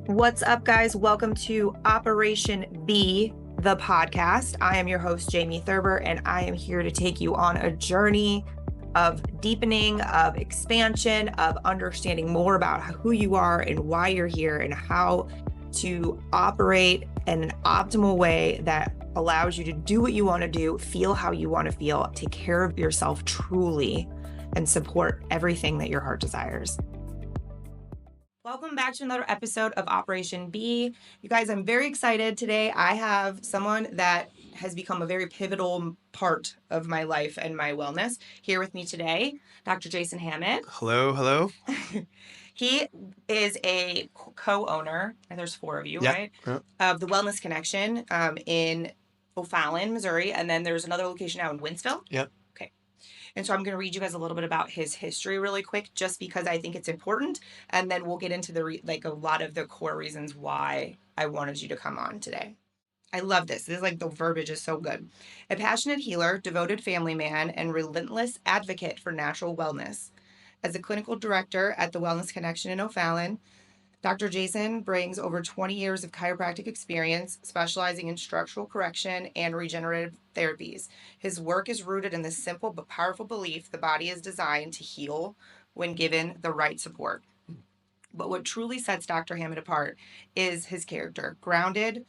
What's up, guys? Welcome to Operation B, the podcast. I am your host, Jamie Thurber, and I am here to take you on a journey of deepening, of expansion, of understanding more about who you are and why you're here and how to operate in an optimal way that allows you to do what you want to do, feel how you want to feel, take care of yourself truly, and support everything that your heart desires. Welcome back to another episode of Operation B. You guys, I'm very excited today. I have someone that has become a very pivotal part of my life and my wellness here with me today, Dr. Jason Hammett. Hello. He is a co-owner, and there's four of you, right? Yep. Of the Wellness Connection in O'Fallon, Missouri, and then there's another location now in Winsville. Yep. And so I'm going to read you guys a little bit about his history really quick, just because I think it's important. And then we'll get into a lot of the core reasons why I wanted you to come on today. I love this. This is like the verbiage is so good. A passionate healer, devoted family man, and relentless advocate for natural wellness. As a clinical director at the Wellness Connection in O'Fallon, Dr. Jason brings over 20 years of chiropractic experience, specializing in structural correction and regenerative therapies. His work is rooted in the simple but powerful belief the body is designed to heal when given the right support. But what truly sets Dr. Hammett apart is his character, grounded,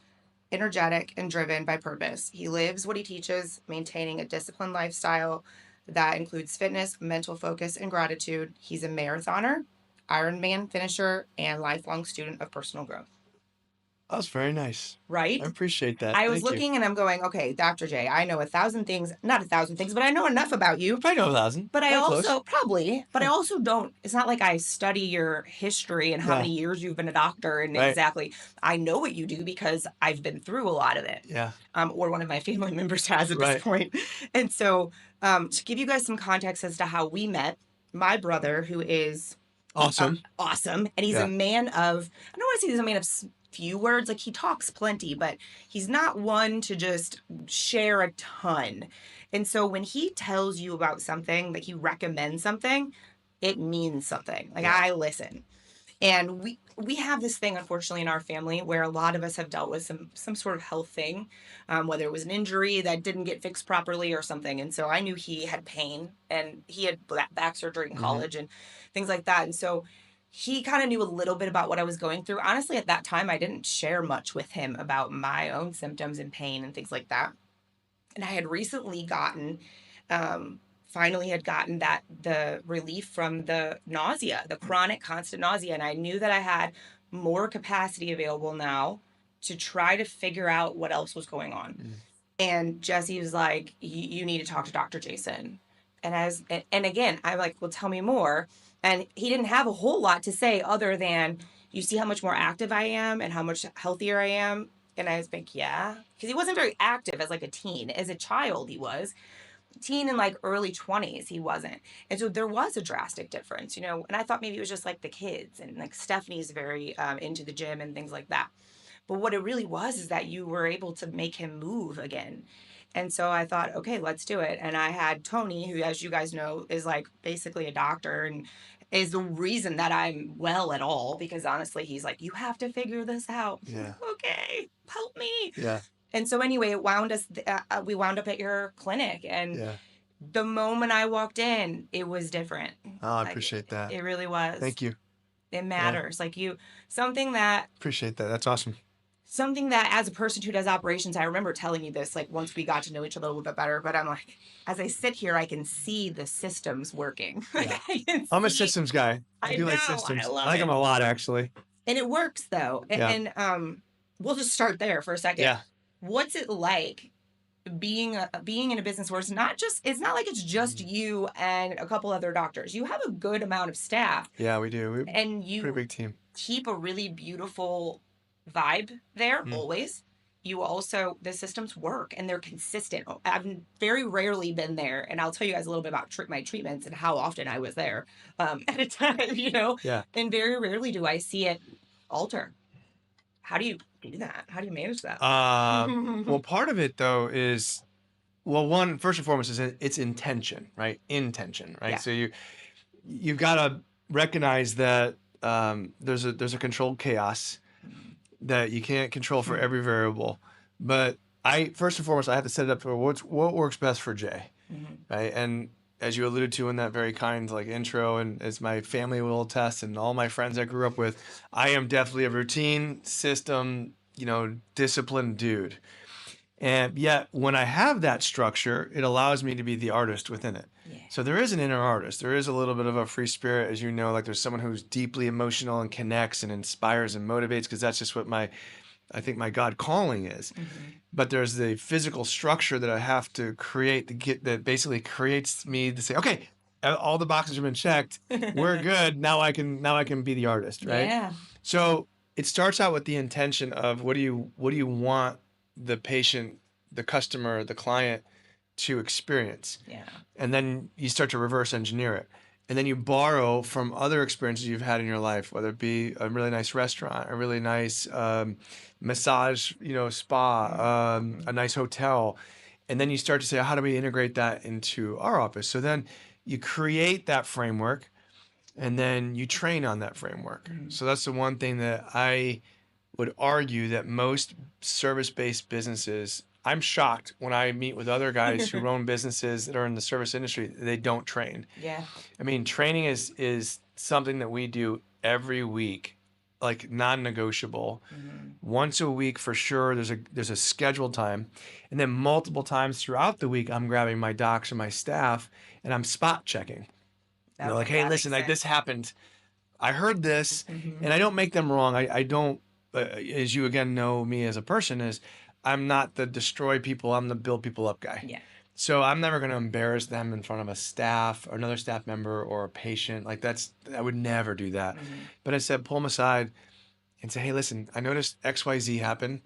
energetic, and driven by purpose. He lives what he teaches, maintaining a disciplined lifestyle that includes fitness, mental focus, and gratitude. He's a marathoner, Ironman finisher, and lifelong student of personal growth. That was very nice. Right? I appreciate that. I was looking and I'm going, okay, Dr. J, I know 1,000 things, not 1,000 things, but I know enough about you. I know 1,000. But I also, close. I also don't, it's not like I study your history and how many years you've been a doctor and exactly. I know what you do because I've been through a lot of it. Yeah. Or one of my family members has at this point. And so to give you guys some context as to how we met, my brother, who is awesome. And he's a man of, I don't want to say he's a man of few words. Like, he talks plenty, but he's not one to just share a ton. And so when he tells you about something, like he recommends something, it means something. Like, I listen. And we have this thing, unfortunately, in our family where a lot of us have dealt with some sort of health thing, whether it was an injury that didn't get fixed properly or something. And so I knew he had pain, and he had back surgery in college and things like that. And so he kind of knew a little bit about what I was going through. Honestly, at that time, I didn't share much with him about my own symptoms and pain and things like that. And I had recently finally had gotten the relief from the nausea, the chronic constant nausea. And I knew that I had more capacity available now to try to figure out what else was going on. And Jesse was like, you need to talk to Dr. Jason. And again, I'm like, well, tell me more. And he didn't have a whole lot to say other than, you see how much more active I am and how much healthier I am. And I was like, yeah, because he wasn't very active as like a teen. As a child, he was. Teen in like early 20s, he wasn't. And so there was a drastic difference, you know, and I thought maybe it was just like the kids, and like Stephanie's very into the gym and things like that. But what it really was is that you were able to make him move again. And so I thought, okay, let's do it. And I had Tony, who, as you guys know, is like basically a doctor and is the reason that I'm well at all, because honestly, he's like, you have to figure this out. Yeah. Okay, help me. Yeah. And so anyway, we wound up at your clinic, and the moment I walked in, it was different. Oh, I appreciate that. It really was. Thank you. It matters. Like Appreciate that. That's awesome. Something that, as a person who does operations, I remember telling you this, like, once we got to know each other a little bit better, but I'm like, as I sit here, I can see the systems working. I'm a systems guy. I do like systems. I like them a lot, actually. And it works, though. And we'll just start there for a second. Yeah. What's it like being in a business where it's not like it's just you and a couple other doctors? You have a good amount of staff. Yeah, we do. And you pretty big team. Keep a really beautiful vibe there always. You also, the systems work and they're consistent. I've very rarely been there, and I'll tell you guys a little bit about my treatments and how often I was there at a time, you know? Yeah. And very rarely do I see it alter. How do you do that? How do you manage that? Well, part of it, though, is, one, first and foremost, is it's intention, right? Intention, right? Yeah. So you've got to recognize that there's a controlled chaos that you can't control for Hmm. every variable. But first and foremost, I have to set it up for what works best for Jay, Hmm. right? And as you alluded to in that very kind like intro, and as my family will attest, and all my friends I grew up with, I am definitely a routine system, disciplined dude. And yet, when I have that structure, it allows me to be the artist within it. Yeah. So there is an inner artist. There is a little bit of a free spirit, as you know, like there's someone who's deeply emotional and connects and inspires and motivates, because that's just what I think my God calling is. Hmm. But there's the physical structure that I have to create to get that basically creates me to say, okay, all the boxes have been checked. We're good. Now I can be the artist, right? Yeah. So it starts out with the intention of what do you want the patient, the customer, the client to experience. Yeah. And then you start to reverse engineer it. And then you borrow from other experiences you've had in your life, whether it be a really nice restaurant, a really nice massage, spa, a Hmm. nice hotel. And then you start to say, how do we integrate that into our office? So then you create that framework and then you train on that framework. Hmm. So that's the one thing that I would argue that most service-based businesses, I'm shocked when I meet with other guys who own businesses that are in the service industry, they don't train. Yeah. I mean, training is something that we do every week, like non-negotiable. Hmm. Once a week for sure. There's a scheduled time, and then multiple times throughout the week, I'm grabbing my docs and my staff, and I'm spot checking. And they're like, Okay, "Hey, that listen, makes like this sense. happened. I heard this," Hmm. and I don't make them wrong. I don't, as you again know me as a person, is I'm not the destroy people. I'm the build people up guy. Yeah. So I'm never going to embarrass them in front of a staff or another staff member or a patient. I would never do that. Hmm. But I said, pull them aside and say, hey, listen, I noticed XYZ happen.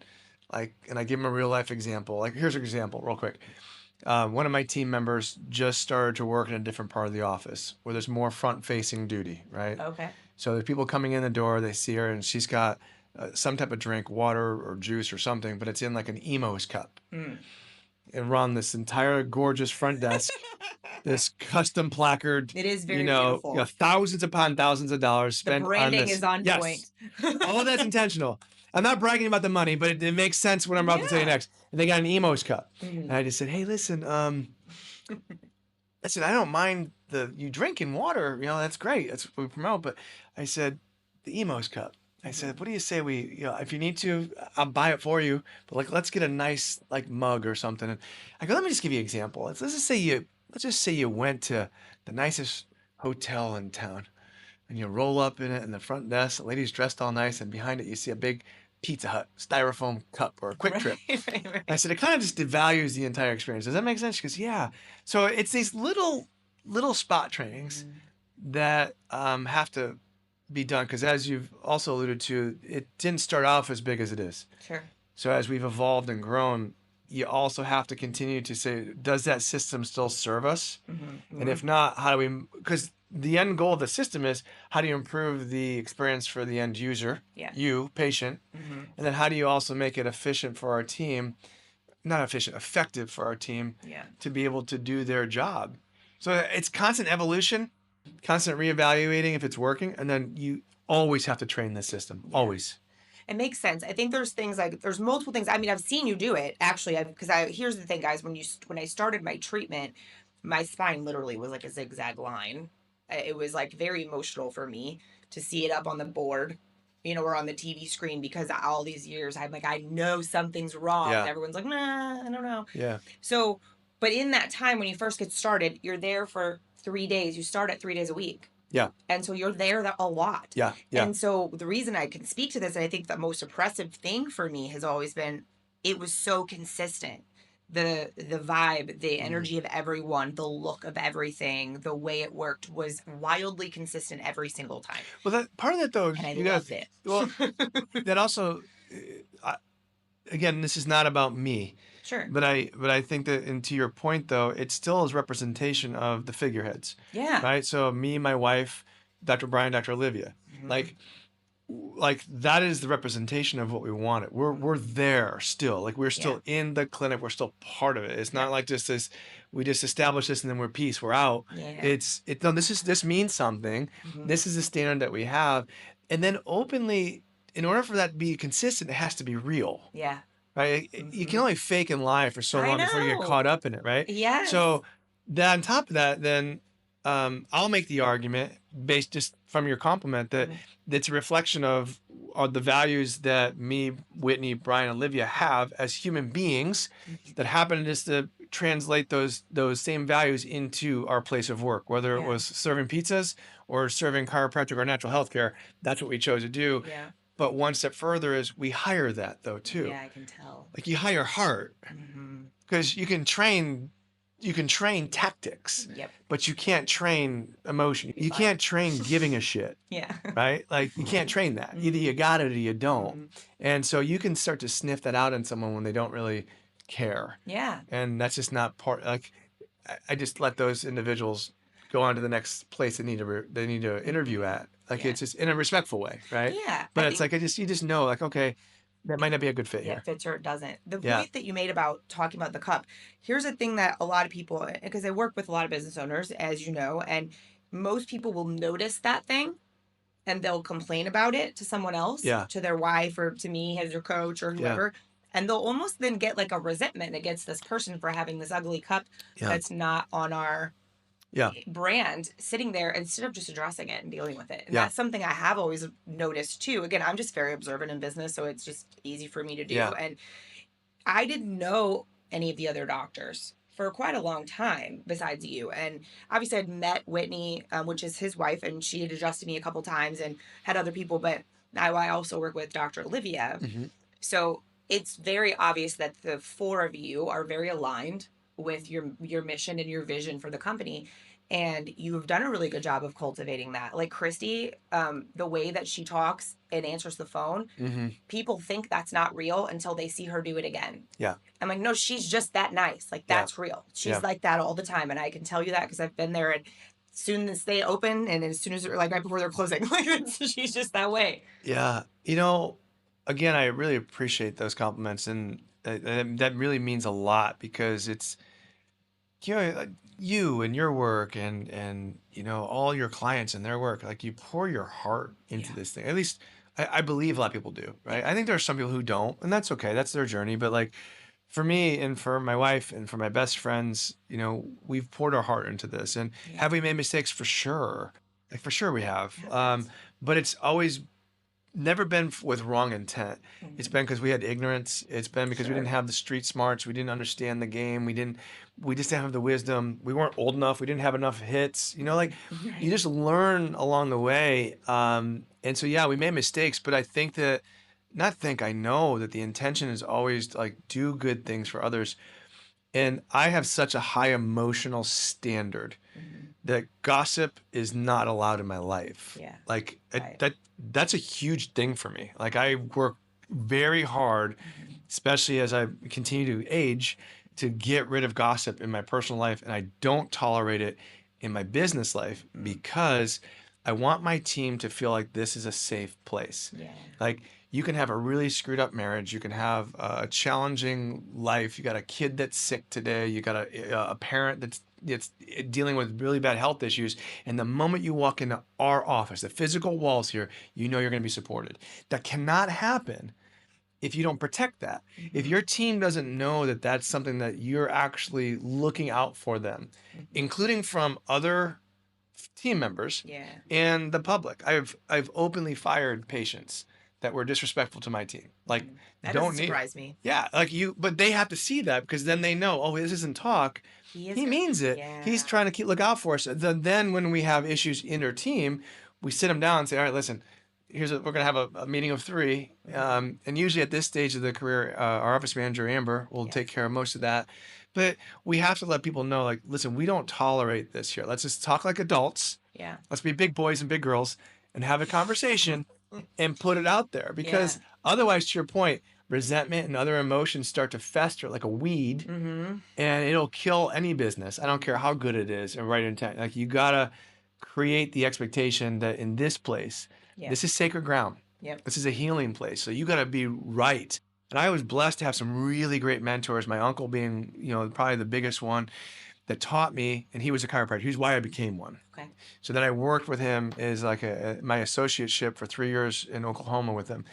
And I give them a real life example. Like, here's an example real quick. One of my team members just started to work in a different part of the office where there's more front facing duty, right? Okay. So there's people coming in the door, they see her and she's got some type of drink, water or juice or something, but it's in like an Emo's cup. Mm. And run this entire gorgeous front desk, this custom placard, It is very beautiful. thousands upon thousands of dollars The spent on branding this. is on Yes, point. all of that's intentional. I'm not bragging about the money, but it makes sense what I'm about to tell you Yeah. next. And they got an Emo's cup. And Mhm. I just said, hey, listen, I don't mind you drinking water, that's great. That's what we promote. But I said, the Emo's cup. I said, what do you say if you need to, I'll buy it for you. But let's get a nice mug or something. And I go, let me just give you an example. Let's just say you went to the nicest hotel in town, and you roll up in it, and the front desk, the lady's dressed all nice, and behind it you see a big Pizza Hut styrofoam cup or a Quick Right, Trip. right, I right. said, it kind of just devalues the entire experience. Does that make sense? She goes, yeah. So it's these little spot trainings Mhm. that have to be done because, as you've also alluded to, it didn't start off as big as it is. Sure. So as we've evolved and grown, you also have to continue to say, does that system still serve us? Hmm. And Hmm. if not, how do we? Because the end goal of the system is how do you improve the experience for the end user, Yeah. you, patient, Hmm. and then how do you also make it efficient for our team, not efficient, effective for our team Yeah. to be able to do their job. So it's constant evolution, constant reevaluating if it's working, and then you always have to train this system. Yeah. Always. It makes sense. I think there's multiple things. I mean, I've seen you do it actually. Because here's the thing, guys. When I started my treatment, my spine literally was like a zigzag line. It was like very emotional for me to see it up on the board, or on the TV screen because all these years I'm like, I know something's wrong, and Yeah. everyone's like, nah, I don't know. Yeah. So, but in that time when you first get started, you're there for 3 days. You start at 3 days a week. Yeah. And so you're there a lot. Yeah. Yeah. And so the reason I can speak to this, and I think the most oppressive thing for me has always been it was so consistent. The vibe, the Mm. energy of everyone, the look of everything, the way it worked was wildly consistent every single time. Well, that part of that though, And I you got loved it. well. That also, again, this is not about me, Sure. but I think that, and to your point though, it still is representation of the figureheads, Yeah. right? So me, my wife, Dr. Brian, Dr. Olivia, Mhm. like that is the representation of what we wanted. We're there still. Like we're Yeah. still in the clinic. We're still part of it. It's Yeah. not like just this. We just establish this and then we're peace. We're out. Yeah. No. This means something. Mhm. This is the standard that we have, and then openly in order for that to be consistent, it has to be real, Yeah. right? You can Hmm. only fake and lie for so I long before you get know. caught up in it, right? Yes. So then on top of that, then I'll make the argument based just from your compliment that Mhm. it's a reflection of the values that me, Whitney, Brian, and Olivia have as human beings Mhm. that happen just to translate those same values into our place of work, whether it Yeah. was serving pizzas or serving chiropractic or natural health care. That's what we chose to do. Yeah. But one step further is we hire that though too. Yeah, I can tell. Like you hire heart Hmm. because you can train tactics, Yep. but you can't train emotion. Be You fine. can't train giving a shit, Yeah. right? Like you can't train that. Either Hmm. you got it or you don't. Hmm. And so you can start to sniff that out in someone when they don't really care. Yeah. And that's just not part like I just let those individuals go on to the next place they need to interview Hmm. at. Like Yeah. it's just in a respectful way, right? Yeah. I But it's think, like you just know like okay, that might not be a good fit yeah, it here. fits or it doesn't. The Yeah. point that you made about talking about the cup, here's a thing that a lot of people, because I work with a lot of business owners, as you know, and most people will notice that thing and they'll complain about it to someone else, Yeah. to their wife or to me as your coach or Yeah. whoever. And they'll almost then get like a resentment against this person for having this ugly cup Yeah. that's not on our Yeah. brand sitting there instead of just addressing it and dealing with it. And Yeah. that's something I have always noticed too. Again, I'm just very observant in business, so it's just easy for me to do. Yeah. And I didn't know any of the other doctors for quite a long time besides you. And obviously, I'd met Whitney, which is his wife, and she had adjusted me a couple times and had other people. But now I also work with Dr. Olivia. Hmm. So it's very obvious that the four of you are very aligned with your mission and your vision for the company. And you've done a really good job of cultivating that. Like Christy, the way that she talks and answers the phone, Hmm. people think that's not real until they see her do it again. Yeah. I'm like, no, she's just that nice. Like Yeah. that's real. Yeah. She's like that all the time, and I can tell you that because I've been there. And soon as they open, and as soon as like right before they're closing, like she's just that way. Yeah. Again, I really appreciate those compliments, and that really means a lot because it's you and your work and all your clients and their work. Like you pour your heart into Yeah, this thing. At least I believe a lot of people do, yeah, right? I think there are some people who don't, and that's okay. That's their journey. But like for me and for my wife and for my best friends, we've poured our heart into this. And yeah. have we made mistakes? For sure. Like for sure we have. Yes. But it's always never been with wrong intent. It's Mhm. been because we had ignorance. It's been because we didn't Sure. have the street smarts. We didn't understand the game. We just didn't have the wisdom. We weren't old enough. We didn't have enough hits. Like you Right. just learn along the way. And so, yeah, we made mistakes, but I know that the intention is always to, like do good things for others. And I have such a high emotional standard Mhm. that gossip is not allowed in my life. Yeah. Like Right. that's a huge thing for me. Like I work very hard, Mhm. especially as I continue to age, to get rid of gossip in my personal life, and I don't tolerate it in my business life Mm. because I want my team to feel like this is a safe place. Yeah. Like you can have a really screwed up marriage, you can have a challenging life, you got a kid that's sick today, you got a parent that's dealing with really bad health issues, and the moment you walk into our office, the physical walls here, you know you're going to be supported. That cannot happen if you don't protect that. If Mhm. your team doesn't know that that's something that you're actually looking out for them, Mhm. including from other team members Yeah. and the public. I've openly fired patients that were disrespectful to my team. Like Mm. That doesn't don't need surprise me. yeah, like but they have to see that because then they know, oh, this isn't talk. He is He good. means it. He's Yeah. trying to look out for us. Then when we have issues in our team, we sit them down and say, all right, listen, we're going to have a meeting of three. Mhm. And usually at this stage of the career, our office manager, Amber, will take Yes. care of most of that. But we have to let people know, like, listen, we don't tolerate this here. Let's just talk like adults. Yeah. Let's be big boys and big girls and have a conversation and put it out there Yeah. because otherwise, to your point, resentment and other emotions start to fester like a weed Mm-hmm. and it'll kill any business. I don't care how good it is and right intent. Like you gotta create the expectation that in this place, Yeah. this is sacred ground. Yep. This is a healing place. So you gotta be right. And I was blessed to have some really great mentors. My uncle being, probably the biggest one. that taught me, and he was a chiropractor. He's why I became one. Okay. So then I worked with him as like my associateship for 3 years in Oklahoma with him.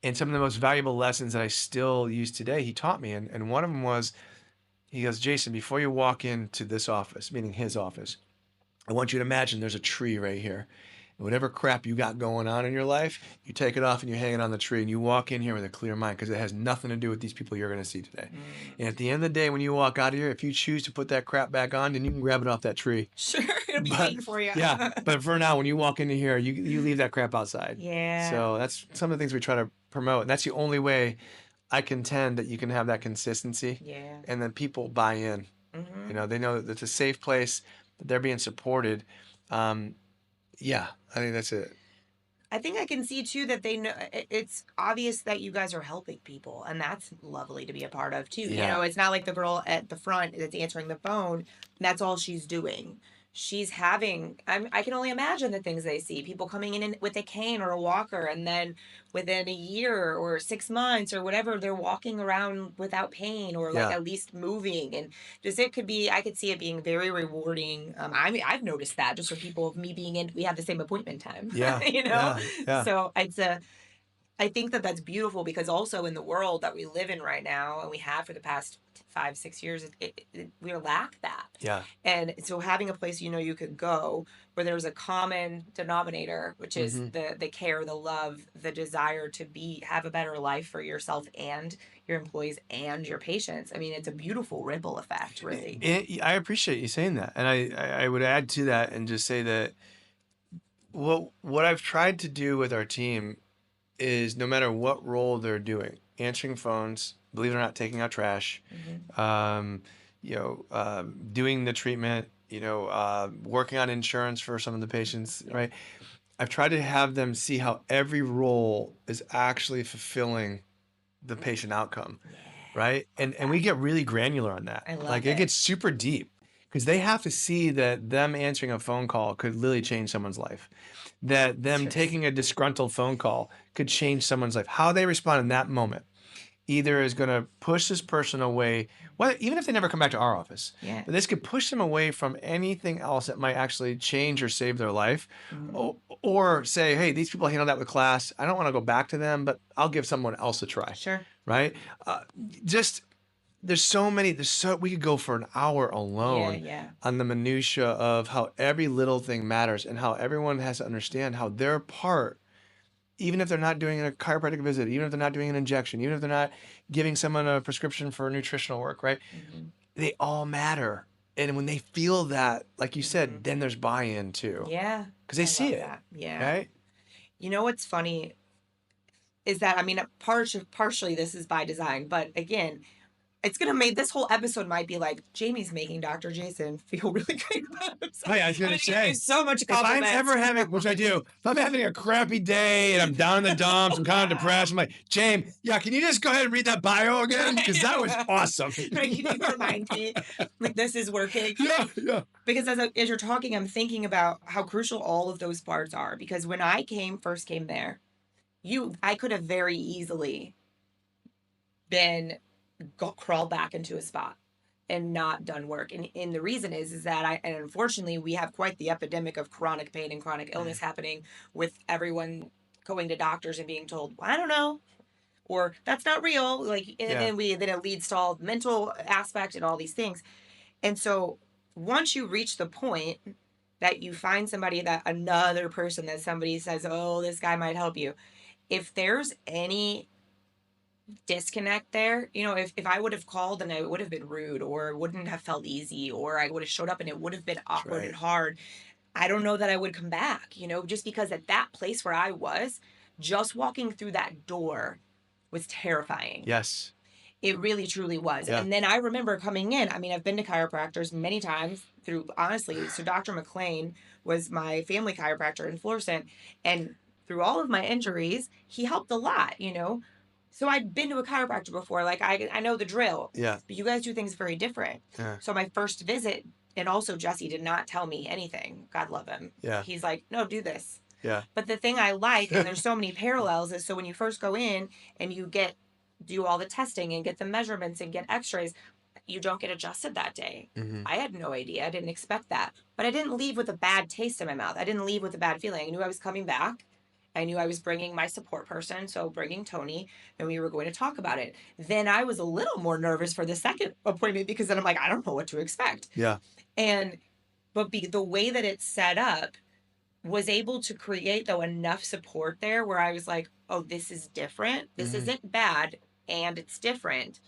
And some of the most valuable lessons that I still use today, he taught me. And one of them was, he goes, Jason, before you walk into this office, meaning his office, I want you to imagine there's a tree right here. And whatever crap you got going on in your life, you take it off and you hang it on the tree and you walk in here with a clear mind because it has nothing to do with these people you're going to see today. And at the end of the day, when you walk out of here, if you choose to put that crap back on, then you can grab it off that tree. Sure, it'll be But waiting for you. yeah, but for now, when you walk into here, you leave that crap outside. Yeah. So that's some of the things we try to promote. And that's the only way I contend that you can have that consistency. Yeah. And then people buy in. Mm-hmm. You know, they know that it's a safe place, that they're being supported. Yeah, I think that's it. I think I can see too that they know it's obvious that you guys are helping people, and that's lovely to be a part of too. You Yeah. know, it's not like the girl at the front that's answering the phone, and that's all she's doing. She's having, I can only imagine the things they see. People coming in with a cane or a walker, and then within a year or 6 months or whatever, they're walking around without pain or like Yeah. at least moving. And just it could be, I could see it being very rewarding. I mean, I've noticed that just for people of me being in, we have the same appointment time. Yeah. You know, Yeah. so it's a. I think that that's beautiful because also in the world that we live in right now and we have for the past 5-6 years, we lack that. Yeah. And so having a place you could go where there's a common denominator, which is Mhm. the care, the love, the desire to have a better life for yourself and your employees and your patients. I mean, it's a beautiful ripple effect, really. I appreciate you saying that. And I would add to that and just say that what I've tried to do with our team is no matter what role they're doing, answering phones, believe it or not, taking out trash, doing the treatment, working on insurance for some of the patients, right? I've tried to have them see how every role is actually fulfilling the patient outcome, right? And we get really granular on that. I love Like it. it gets super deep because they have to see that them answering a phone call could literally change someone's life. That them Sure. taking a disgruntled phone call could change someone's life. How they respond in that moment either is going to push this person away, even if they never come back to our office. Yeah. But this could push them away from anything else that might actually change or save their life. Or say, hey, these people handle that with class. I don't want to go back to them, but I'll give someone else a try. Sure. Right? We could go for an hour alone Yeah. on the minutia of how every little thing matters and how everyone has to understand how their part, even if they're not doing a chiropractic visit, even if they're not doing an injection, even if they're not giving someone a prescription for nutritional work, right? They all matter. And when they feel that, like you said, then there's buy-in too. Yeah. Because they I see love it. that. Yeah. Right? You know what's funny is that, I mean, partially this is by design, but again, it's going to make this whole episode might be like, Jamie's making Dr. Jason feel really great about himself. Hey, I was going to say, so much if I'm compliments. ever having, which I do, if I'm having a crappy day and I'm down in the dumps, I'm kind of depressed, I'm like, James, can you just go ahead and read that bio again? Because that was awesome. Right, you need to remind me, like, this is working. Yeah. Because as you're talking, I'm thinking about how crucial all of those parts are. Because when I first came there, I could have very easily crawled back into a spot and not done work. And the reason is that and unfortunately we have quite the epidemic of chronic pain and chronic illness happening with everyone going to doctors and being told, well, I don't know, or that's not real. Like, and then it leads to all the mental aspect and all these things. And so once you reach the point that you find another person that somebody says, oh, this guy might help you. If there's any disconnect there, if I would have called and it would have been rude or wouldn't have felt easy, or I would have showed up and it would have been awkward and hard, I don't know that I would come back, just because at that place where I was, just walking through that door was terrifying. Yes. It really, truly was. Yeah. And then I remember coming in. I mean, I've been to chiropractors many times honestly. So Dr. McLean was my family chiropractor in Florissant. And through all of my injuries, he helped a lot, So I'd been to a chiropractor before. Like, I know the drill. Yeah. But you guys do things very different. Yeah. So my first visit, and also Jesse did not tell me anything. God love him. Yeah. He's like, no, do this. Yeah. But the thing I like, and there's so many parallels, is so when you first go in and you do all the testing and get the measurements and get x-rays, you don't get adjusted that day. Mm-hmm. I had no idea. I didn't expect that. But I didn't leave with a bad taste in my mouth. I didn't leave with a bad feeling. I knew I was coming back. I knew I was bringing my support person, so bringing Tony, and we were going to talk about it. Then I was a little more nervous for the second appointment because then I'm like, I don't know what to expect. Yeah. And but the way that it's set up was able to create though enough support there where I was like, oh, this is different. This Mm-hmm. isn't bad and it's different.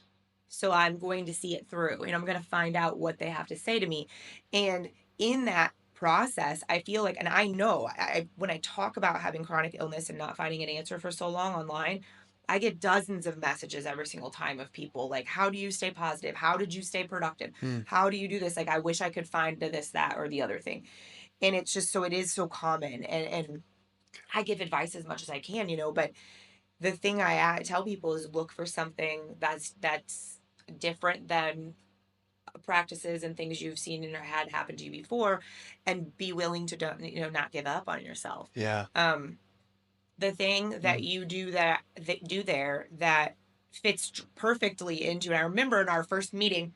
So I'm going to see it through and I'm going to find out what they have to say to me. And in that process, I feel like, and I know when I talk about having chronic illness and not finding an answer for so long online, I get dozens of messages every single time of people like, how do you stay positive? How did you stay productive? Mm. How do you do this? Like, I wish I could find this, that, or the other thing. And it's just so it is so common. And I give advice as much as I can, but the thing I tell people is look for something that's different than practices and things you've seen and had happen to you before, and be willing to not give up on yourself. Yeah. The thing that you do that fits perfectly into, and I remember in our first meeting,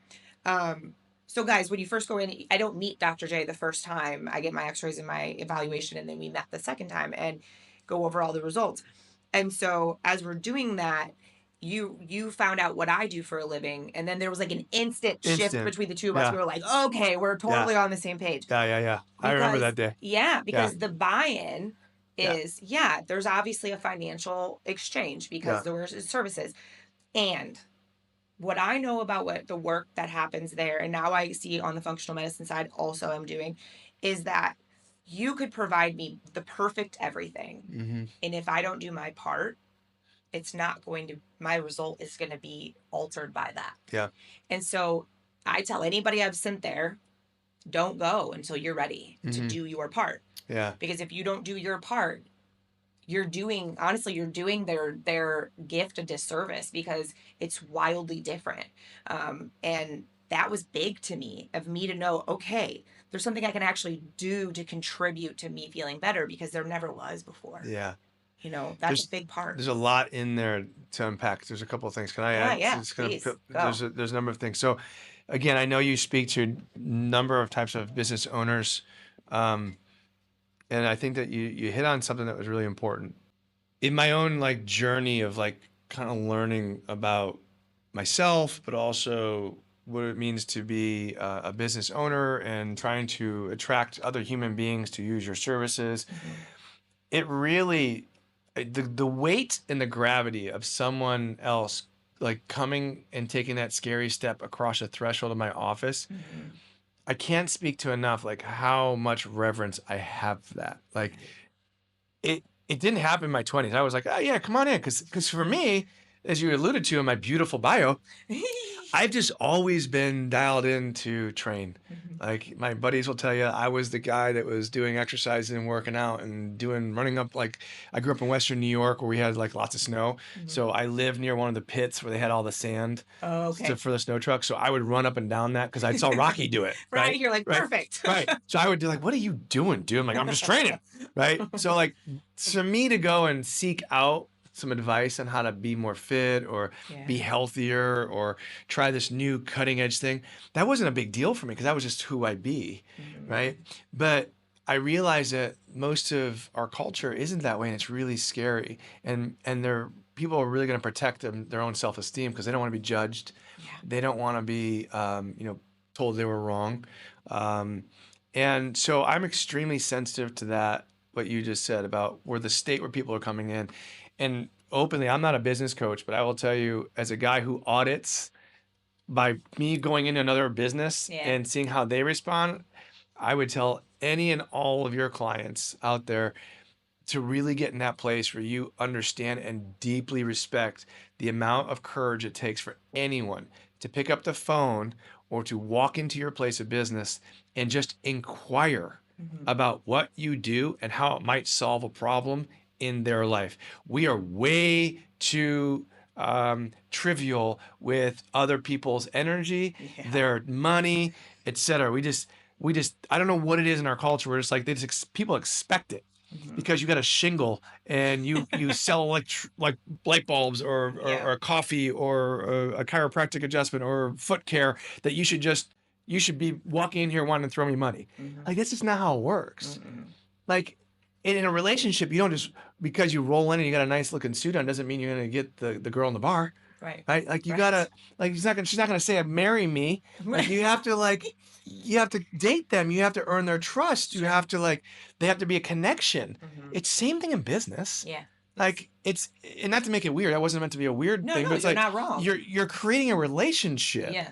so guys, when you first go in, I don't meet Dr. J the first time. I get my x-rays and my evaluation, and then we met the second time and go over all the results. And so as we're doing that, you found out what I do for a living, and then there was like an instant shift Instant. between the two of us. Yeah. We were like, okay, we're totally on the same page. Yeah. I remember that day. Yeah, Yeah. because the buy-in Yeah. is, there's obviously a financial exchange because there were services. And what I know about what the work that happens there, and now I see on the functional medicine side also I'm doing, is that you could provide me the perfect everything. Mm-hmm. And if I don't do my part, my result is going to be altered by that. Yeah. And so I tell anybody I've sent there, don't go until you're ready to do your part. Yeah. Because if you don't do your part, you're doing their gift a disservice because it's wildly different. And that was big to me, of me to know, okay, there's something I can actually do to contribute to me feeling better, because there never was before. Yeah. That's a big part. There's a lot in there to unpack. There's a couple of things. Can I add? Yeah, please, There's a number of things. So, again, I know you speak to a number of types of business owners, and I think that you hit on something that was really important. In my own like journey of like kind of learning about myself, but also what it means to be a business owner and trying to attract other human beings to use your services, it really the weight and the gravity of someone else like coming and taking that scary step across a threshold of my office, I can't speak to enough like how much reverence I have for that. Like it didn't happen in my 20s. I was like, oh yeah, come on in, because for me, as you alluded to in my beautiful bio, I've just always been dialed in to train. Like my buddies will tell you, I was the guy that was doing exercise and working out and running up. Like I grew up in Western New York where we had like lots of snow. So I lived near one of the pits where they had all the sand for the snow truck. So I would run up and down that because I saw Rocky do it. Right? You're like, perfect. Right. So I would do like, what are you doing, dude? I'm like, I'm just training. Right. So like for me to go and seek out some advice on how to be more fit or be healthier or try this new cutting edge thing, that wasn't a big deal for me because that was just who I be, right? But I realized that most of our culture isn't that way, and it's really scary. And people are really going to protect their own self-esteem because they don't want to be judged. They don't want to be, told they were wrong. And so I'm extremely sensitive to that, what you just said about the state where people are coming in. And openly, I'm not a business coach, but I will tell you, as a guy who audits by me going into another business and seeing how they respond, I would tell any and all of your clients out there to really get in that place where you understand and deeply respect the amount of courage it takes for anyone to pick up the phone or to walk into your place of business and just inquire about what you do and how it might solve a problem in their life. We are way too trivial with other people's energy, their money, etc. We just I don't know what it is in our culture. We're just like people expect it. because you got a shingle and you sell like light bulbs Yeah. or coffee or a chiropractic adjustment or foot care that you should be walking in here wanting to throw me money. Mhm. Like this is not how it works. Mm-mm. Like in a relationship, you don't just because you roll in and you got a nice looking suit on doesn't mean you're gonna get the girl in the bar. Right. Right? Like you Right. gotta like she's not gonna say marry me. Like you have to you have to date them. You have to earn their trust. You Sure. have to they have to be a connection. Mhm. It's same thing in business. Yeah. Like it's and not to make it weird. That wasn't meant to be a weird No, thing, no, but it's you're like not wrong. you're creating a relationship. Yeah.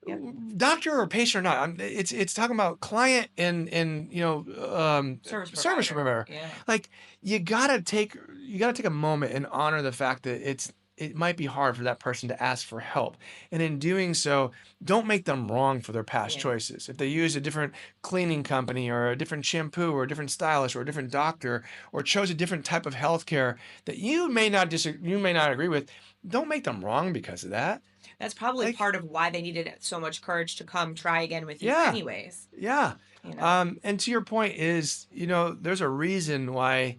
Yep. Doctor or patient or not, it's talking about client and service Service provider. provider. Yeah. Like you gotta take a moment and honor the fact that it might be hard for that person to ask for help, and in doing so, don't make them wrong for their past Yeah. choices. If they use a different cleaning company or a different shampoo or a different stylist or a different doctor or chose a different type of healthcare that you may not agree with, don't make them wrong because of that. That's probably Like part of why they needed so much courage to come try again with you yeah. anyways. Yeah. You know. And to your point is, there's a reason why,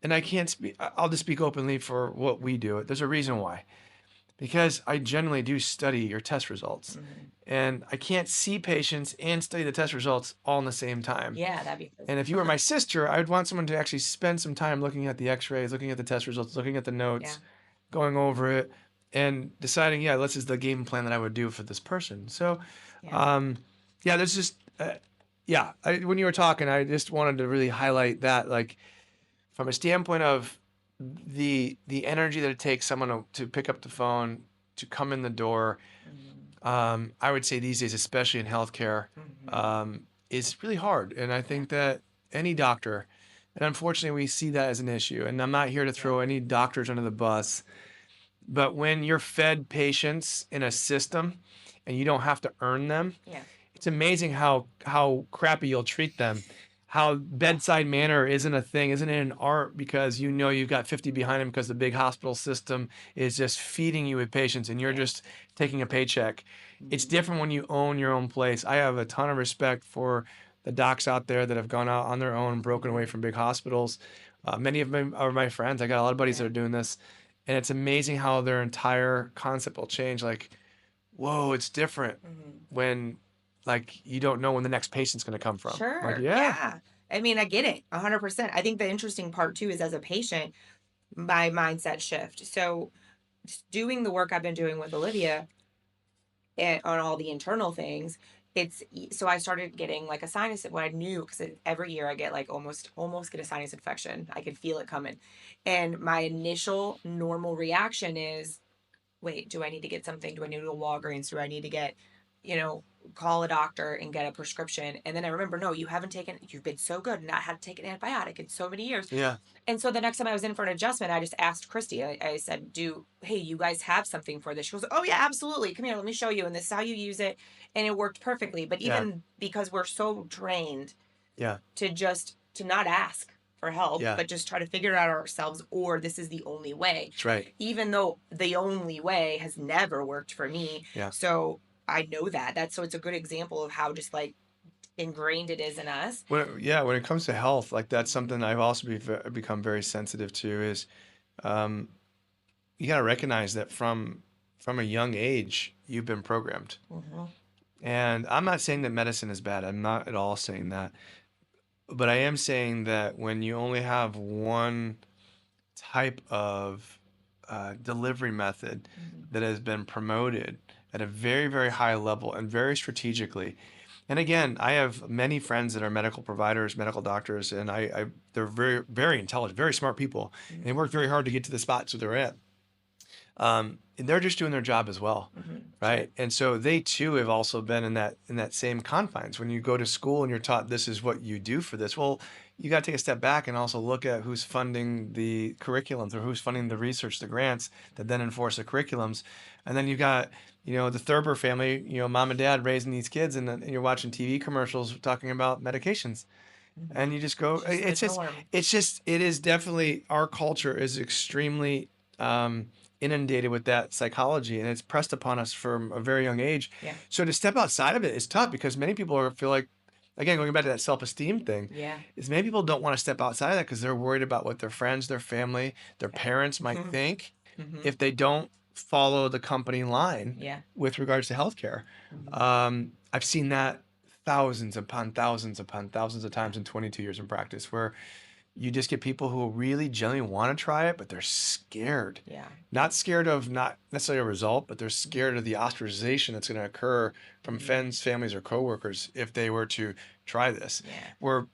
and I can't speak, I'll just speak openly for what we do. There's a reason why, because I generally do study your test results Mhm. and I can't see patients and study the test results all in the same time. Yeah, that'd be And if you were my sister, I would want someone to actually spend some time looking at the x-rays, looking at the test results, looking at the yeah. notes, going over it and deciding, yeah, this is the game plan that I would do for this person. So, Yeah. yeah, there's just, when you were talking, I just wanted to really highlight that, like, from a standpoint of the energy that it takes someone to pick up the phone, to come in the door. I would say these days, especially in healthcare, is really hard. And I think that any doctor, and unfortunately, we see that as an issue. And I'm not here to throw any doctors under the bus, but when you're fed patients in a system and you don't have to earn them, Yeah. it's amazing how crappy you'll treat them. How bedside manner isn't a thing, isn't it an art because you've got 50 behind them because the big hospital system is just feeding you with patients and you're just taking a paycheck. It's different when you own your own place. I have a ton of respect for the docs out there that have gone out on their own, broken away from big hospitals. Many of them are my friends. I got a lot of buddies that are doing this, and it's amazing how their entire concept will change. Like, whoa, it's different when like you don't know when the next patient's going to come from. Like, Sure. yeah. Yeah. I mean, I get it 100%. I think the interesting part too is as a patient, my mindset shift. So, doing the work I've been doing with Olivia and on all the internal things, so I started getting like a sinus. What I knew because every year I get like almost get a sinus infection. I could feel it coming, and my initial normal reaction is, wait, do I need to get something? Do I need to go to Walgreens? Do I need to get, you know, call a doctor and get a prescription? And then I remember, no, you've been so good and not had to take an antibiotic in so many years. Yeah. And so the next time I was in for an adjustment, I just asked Christy, I said, hey, you guys have something for this? She goes, oh yeah, absolutely. Come here, let me show you. And this is how you use it. And it worked perfectly. But Yeah. even because we're so trained Yeah. to not ask for help, Yeah. but just try to figure it out ourselves, or this is the only way. That's right. Even though the only way has never worked for me. Yeah. So I know so it's a good example of how just like ingrained it is in us. When it comes to health, like that's something I've also become very sensitive to is, you got to recognize that from a young age, you've been programmed. And I'm not saying that medicine is bad. I'm not at all saying that. But I am saying that when you only have one type of delivery method that has been promoted at a very, very high level and very strategically. And again, I have many friends that are medical providers, medical doctors, and they're very, very intelligent, very smart people, and they work very hard to get to the spots where they're at. And they're just doing their job as well, right? And so they too have also been in that same confines. When you go to school and you're taught this is what you do for this, well, you got to take a step back and also look at who's funding the curriculums or who's funding the research, the grants that then enforce the curriculums. And then you've got, the Thurber family, mom and dad raising these kids, and then you're watching TV commercials talking about medications. And you just go, it is definitely, our culture is extremely inundated with that psychology, and it's pressed upon us from a very young age. Yeah. So to step outside of it is tough because many people feel like again, going back to that self-esteem thing, Yeah. is many people don't want to step outside of that because they're worried about what their friends, their family, their Right. parents might think Hmm. if they don't follow the company line Yeah. with regards to healthcare. Hmm. I've seen that thousands upon thousands upon thousands of Yeah. times in 22 years in practice, where you just get people who really genuinely want to try it, but they're scared. Yeah. Not scared of not necessarily a result, but they're Hmm. scared of the ostracization that's going to occur from Hmm. friends, families, or coworkers if they were to try this. Yeah. Where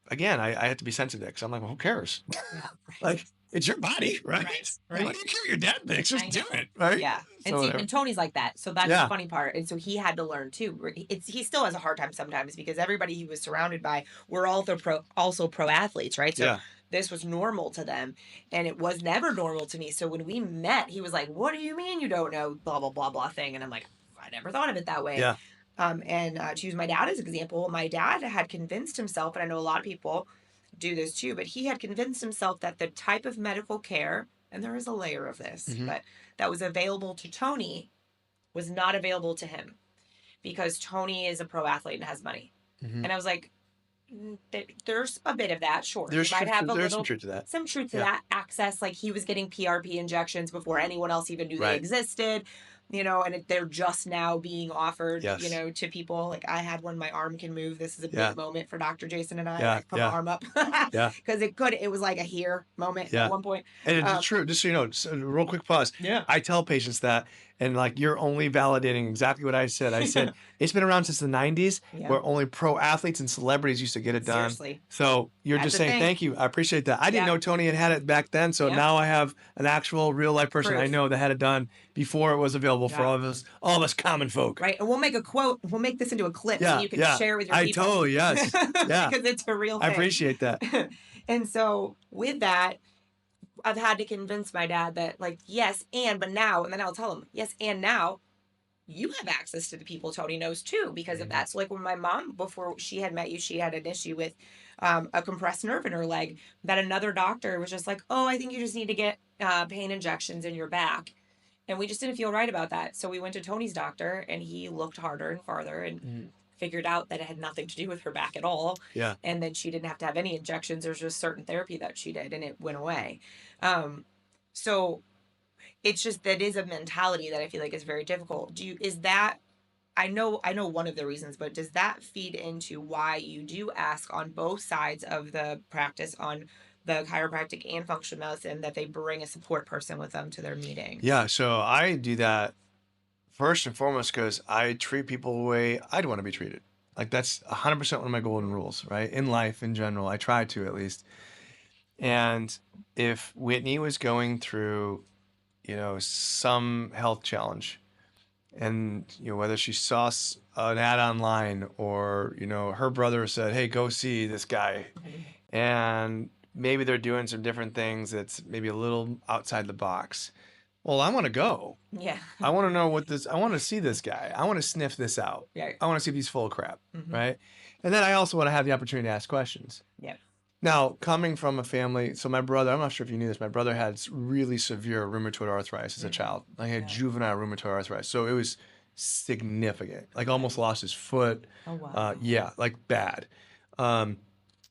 again, I have to be sensitive because I'm like, well, who cares? Yeah. Like, it's your body, right? Right. Like, what Right. do you care what your dad thinks? I Just do know. it, right? Yeah. And So see, whatever. and Tony's like that. So that's the Yeah. funny part. And so he had to learn too. He still has a hard time sometimes because everybody he was surrounded by were also pro athletes, right? So Yeah. this was normal to them and it was never normal to me. So when we met, he was like, "What do you mean you don't know blah blah blah blah thing?" And I'm like, "I never thought of it that way." Yeah. And to use my dad as an example, my dad had convinced himself, and I know a lot of people do this too, but he had convinced himself that the type of medical care, and there is a layer of this, Hmm. but that was available to Tony was not available to him because Tony is a pro athlete and has money. Hmm. And I was like, there's a bit of that, sure. You There's might truth. have a There's some little, truth to that. some truth to Yeah. that access. Like he was getting PRP injections before anyone else even knew they Right. existed, and they're just now being offered, Yes. to people. Like I had one, my arm can move. This is a Yeah. big moment for Dr. Jason and I. Yeah. Like put my Yeah. arm up Yeah. because it was like a here moment at Yeah. one point. And it's Um, true. Just so you know, so real quick pause. yeah. I tell patients that, and like you're only validating exactly what I said. I said it's been around since the 90s, Yeah. where only pro athletes and celebrities used to get it done. Seriously. So you're That's just a saying thing. thank you. I appreciate that. I didn't Yeah. know Tony had it back then, so Yeah. now I have an actual real life person I Proof. know that had it done before it was available for Yeah. all of us common folk. Right. And we'll make a quote. We'll make this into a clip so Yeah. you can Yeah. share with your I people. totally yes. Yeah. Because it's a real I thing. appreciate that. And so with that, I've had to convince my dad that like, yes, but now, and then I'll tell him, yes, and now you have access to the people Tony knows too, because of that. So like when my mom, before she had met you, she had an issue with a compressed nerve in her leg that another doctor was just like, oh, I think you just need to get pain injections in your back. And we just didn't feel right about that. So we went to Tony's doctor and he looked harder and farther and figured out that it had nothing to do with her back at all. Yeah. And then she didn't have to have any injections. There's just certain therapy that she did and it went away. So it's just that is a mentality that I feel like is very difficult. I know one of the reasons, but does that feed into why you do ask on both sides of the practice on the chiropractic and functional medicine that they bring a support person with them to their meeting? Yeah. So I do that first and foremost because I treat people the way I'd want to be treated. Like that's 100% one of my golden rules, right? In life in general, I try to at least. And if Whitney was going through, some health challenge, and whether she saw an ad online or her brother said, "Hey, go see this guy," and maybe they're doing some different things that's maybe a little outside the box. Well, I want to go. Yeah. I want to know I want to see this guy. I want to sniff this out. Right. I want to see if he's full of crap, Mhm. right? And then I also want to have the opportunity to ask questions. Yeah. Now, coming from a family, so my brother, I'm not sure if you knew this, my brother had really severe rheumatoid arthritis as a child. Like he had juvenile rheumatoid arthritis. So it was significant. Like almost lost his foot. Oh wow. Yeah, like bad.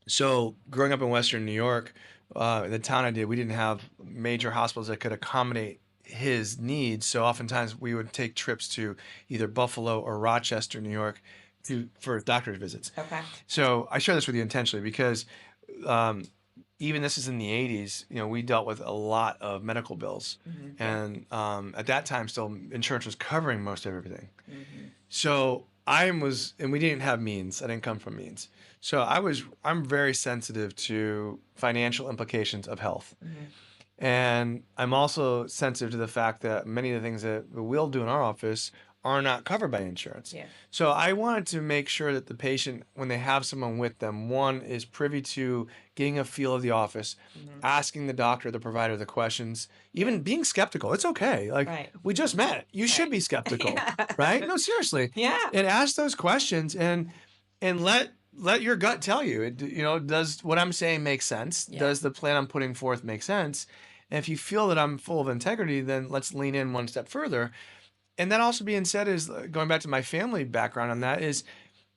So growing up in Western New York, in the town I did, we didn't have major hospitals that could accommodate his needs. So oftentimes we would take trips to either Buffalo or Rochester, New York, for doctor's visits. Okay. So I share this with you intentionally because even this is in the 80s, we dealt with a lot of medical bills. Mm-hmm. And at that time, still insurance was covering most of everything. Mm-hmm. So and we didn't have means. I didn't come from means. So I'm very sensitive to financial implications of health. Mm-hmm. And I'm also sensitive to the fact that many of the things that we'll do in our office are not covered by insurance. Yeah. So I wanted to make sure that the patient, when they have someone with them, one is privy to getting a feel of the office, asking the doctor, the provider, the questions, even being skeptical. It's okay. Like Right. we just met. You should be skeptical, right? No, seriously. Yeah. And ask those questions and let your gut tell you. Does what I'm saying make sense? Yeah. Does the plan I'm putting forth make sense? And if you feel that I'm full of integrity, then let's lean in one step further. And that also being said is going back to my family background on that is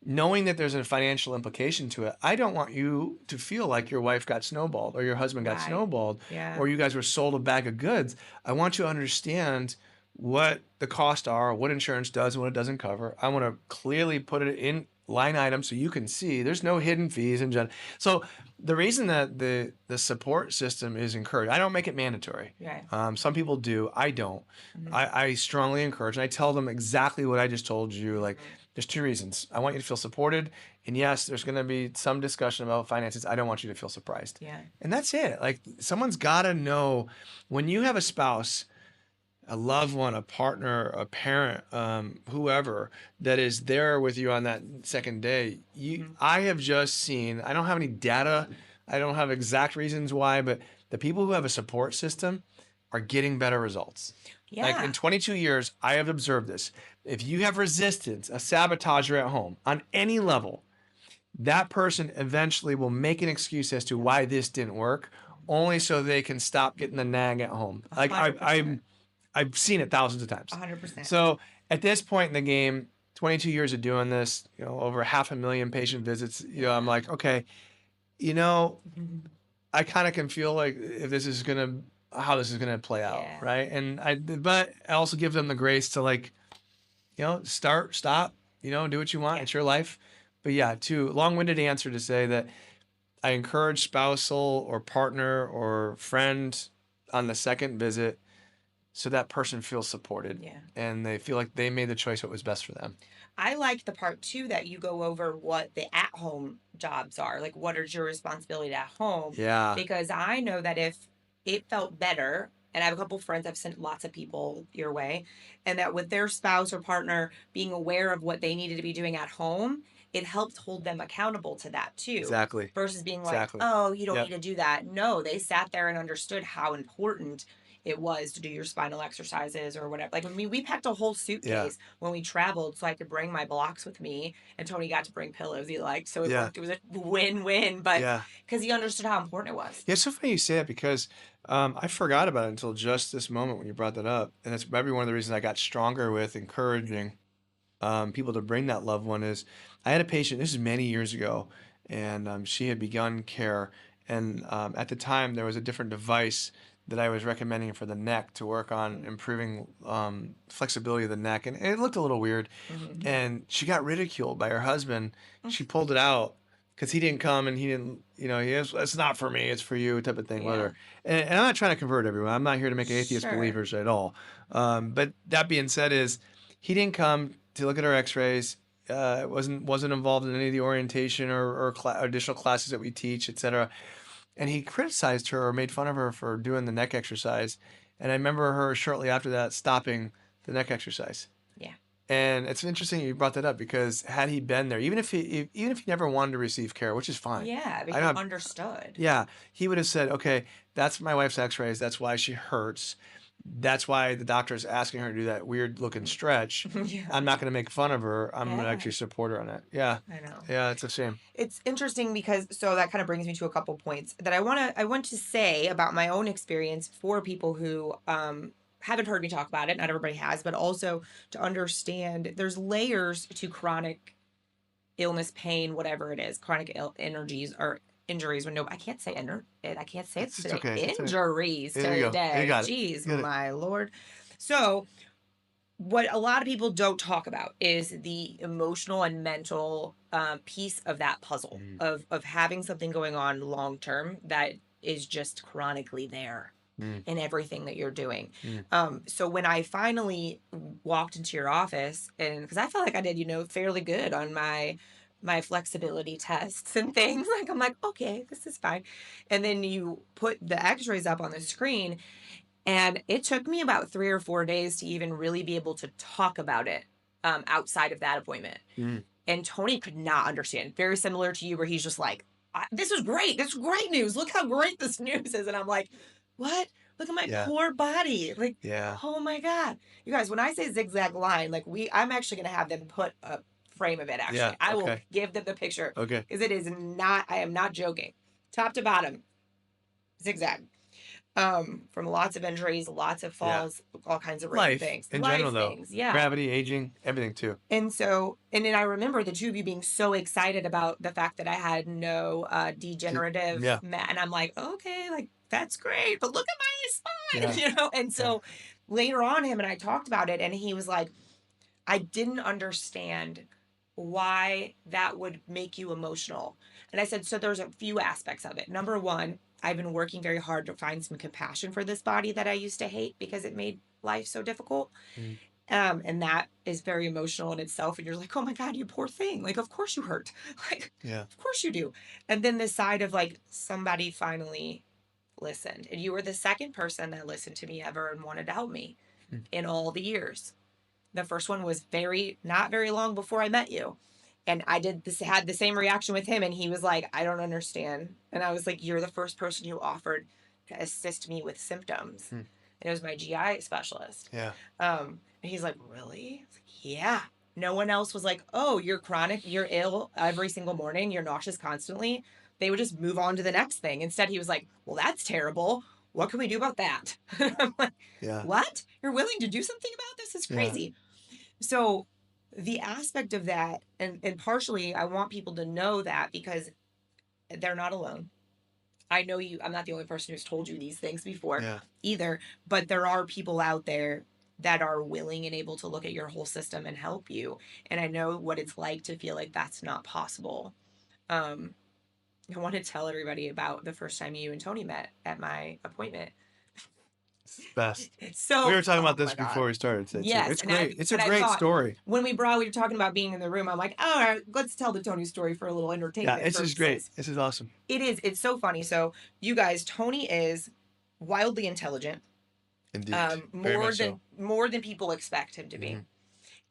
knowing that there's a financial implication to it, I don't want you to feel like your wife got snowballed or your husband got Right. snowballed Yeah. or you guys were sold a bag of goods. I want you to understand what the costs are, what insurance does and what it doesn't cover. I want to clearly put it in line items so you can see there's no hidden fees in general. So the reason that the support system is encouraged, I don't make it mandatory. Right. Some people do. I don't. Mm-hmm. I strongly encourage, and I tell them exactly what I just told you. Like, Mm-hmm. there's two reasons. I want you to feel supported, and yes, there's going to be some discussion about finances. I don't want you to feel surprised, Yeah. and that's it. Like, someone's got to know when you have a spouse, a loved one, a partner, a parent, whoever that is there with you on that second day. Mm-hmm. I have just seen. I don't have any data. I don't have exact reasons why, but the people who have a support system are getting better results. Like Yeah. in 22 years, I have observed this. If you have resistance, a sabotager at home on any level, that person eventually will make an excuse as to why this didn't work, only so they can stop getting the nag at home. A Like hundred percent. I've seen it thousands of A times. 100%. So at this point in the game, 22 years of doing this, over 500,000 patient visits, I'm Yeah. like, okay, you know, Mhm. I kind of can feel like if this is gonna how this is gonna play out, Yeah. right? But I also give them the grace to like, start, stop, do what you want. Yeah. It's your life. But yeah, too long-winded answer to say that I encourage spousal or partner or friend on the second visit so that person feels supported Yeah. and they feel like they made the choice what was best for them. I liked the part too that you go over what the at home jobs are. Like, what is your responsibility at home? Yeah, Because I know that if it felt better, and I have a couple friends, I've sent lots of people your way, and that with their spouse or partner being aware of what they needed to be doing at home, it helped hold them accountable to that too. exactly. Versus being like, Exactly. oh, you don't need Yep. to do that. No, they sat there and understood how important it was to do your spinal exercises or whatever. Like, I mean, we packed a whole Yeah. suitcase when we traveled so I could bring my blocks with me, and Tony got to bring pillows he liked. So it Yeah. worked. It was a win-win, but Yeah. because he understood how important it was. Yeah, it's so funny you say that because I forgot about it until just this moment when you brought that up. And that's maybe one of the reasons I got stronger with encouraging people to bring that loved one is I had a patient, this is many years ago, and she had begun care. And at the time, there was a different device that I was recommending for the neck to work on improving flexibility of the neck. And it looked a little weird. Mm-hmm. And she got ridiculed by her husband. Mm. She pulled it out because he didn't come and he didn't, it's not for me, it's for you type of thing. Yeah. Whether, and I'm not trying to convert everyone. I'm not here to make atheist Sure. believers at all. But that being said, is he didn't come to look at our X-rays. Wasn't involved in any of the orientation or additional classes that we teach, etc. And he criticized her or made fun of her for doing the neck exercise. And I remember her shortly after that stopping the neck exercise. Yeah. And it's interesting you brought that up because had he been there, even if he never wanted to receive care, which is fine, Yeah, but I he don't. understood. Yeah, he would have said, okay, that's my wife's X-rays. That's why she hurts. That's why the doctor is asking her to do that weird looking stretch. Yeah. I'm not going to make fun of her. I'm going to Yeah. actually support her on it. Yeah, I know. yeah, it's a shame. It's interesting because so that kind of brings me to a couple points that I want to say about my own experience for people who haven't heard me talk about it. Not everybody has, but also to understand there's layers to chronic illness, pain, whatever it is, chronic energies or injuries. When no, I can't say I can't say it It's today. okay. It's okay. Injuries There you go. You today. got it. Jeez, Get it. my lord. So what a lot of people don't talk about is the emotional and mental piece of that puzzle of having something going on long term that is just chronically there in everything that you're doing. So when I finally walked into your office, and because I felt like I did, fairly good on my flexibility tests and things, like I'm like, okay, this is fine. And then you put the X-rays up on the screen, and it took me about 3 or 4 days to even really be able to talk about it outside of that appointment. And Tony could not understand. Very similar to you, where he's just like, this is great. This is great news. Look how great this news is. And I'm like, what? Look at my Yeah. poor body. Like, Yeah. oh my God. You guys, when I say zigzag line, like I'm actually going to have them put a frame of it, actually. Yeah, I will okay. give them the picture. Okay. Because it is not, I am not joking. Top to bottom, zigzag. from lots of injuries, lots of Yeah. falls, all kinds of random Life things, in general, life though. things. Yeah. Gravity, aging, everything too. And so, and then I remember the two of you being so excited about the fact that I had no degenerative Yeah. and I'm like, okay, like that's great, but look at my spine, Yeah. you know? And Yeah. so later on, him and I talked about it, and he was like, I didn't understand why that would make you emotional. And I said, so there's a few aspects of it. Number one, I've been working very hard to find some compassion for this body that I used to hate because it made life so difficult. Mm. And that is very emotional in itself. And you're like, oh my God, you poor thing. Like, of course you hurt. Like, Yeah. of course you do. And then this side of like, somebody finally listened. And you were the second person that listened to me ever and wanted to help me in all the years. The first one was not very long before I met you. And I had the same reaction with him. And he was like, I don't understand. And I was like, you're the first person who offered to assist me with symptoms. Hmm. And it was my GI specialist. Yeah. And he's like, really? I was like, yeah. No one else was like, oh, you're chronic, you're ill every single morning, you're nauseous constantly. They would just move on to the next thing. Instead, he was like, well, that's terrible. What can we do about that? I'm like, Yeah. what? You're willing to do something about this? It's Yeah. crazy. So the aspect of that, and partially I want people to know that because they're not alone. I know I'm not the only person who's told you these things before Yeah. either, but there are people out there that are willing and able to look at your whole system and help you. And I know what it's like to feel like that's not possible. I want to tell everybody about the first time you and Tony met at my appointment. It's the best. So We were talking about oh this my God. before we started today, too. Yes, It's and great. It's a and I great thought, story. when we were talking about being in the room, I'm like, all right, let's tell the Tony story for a little Yeah, entertainment this is great. purposes. This is awesome. It is. It's so funny. So you guys, Tony is wildly intelligent. Indeed. Very More much than so. more than people expect him to be. Mhm.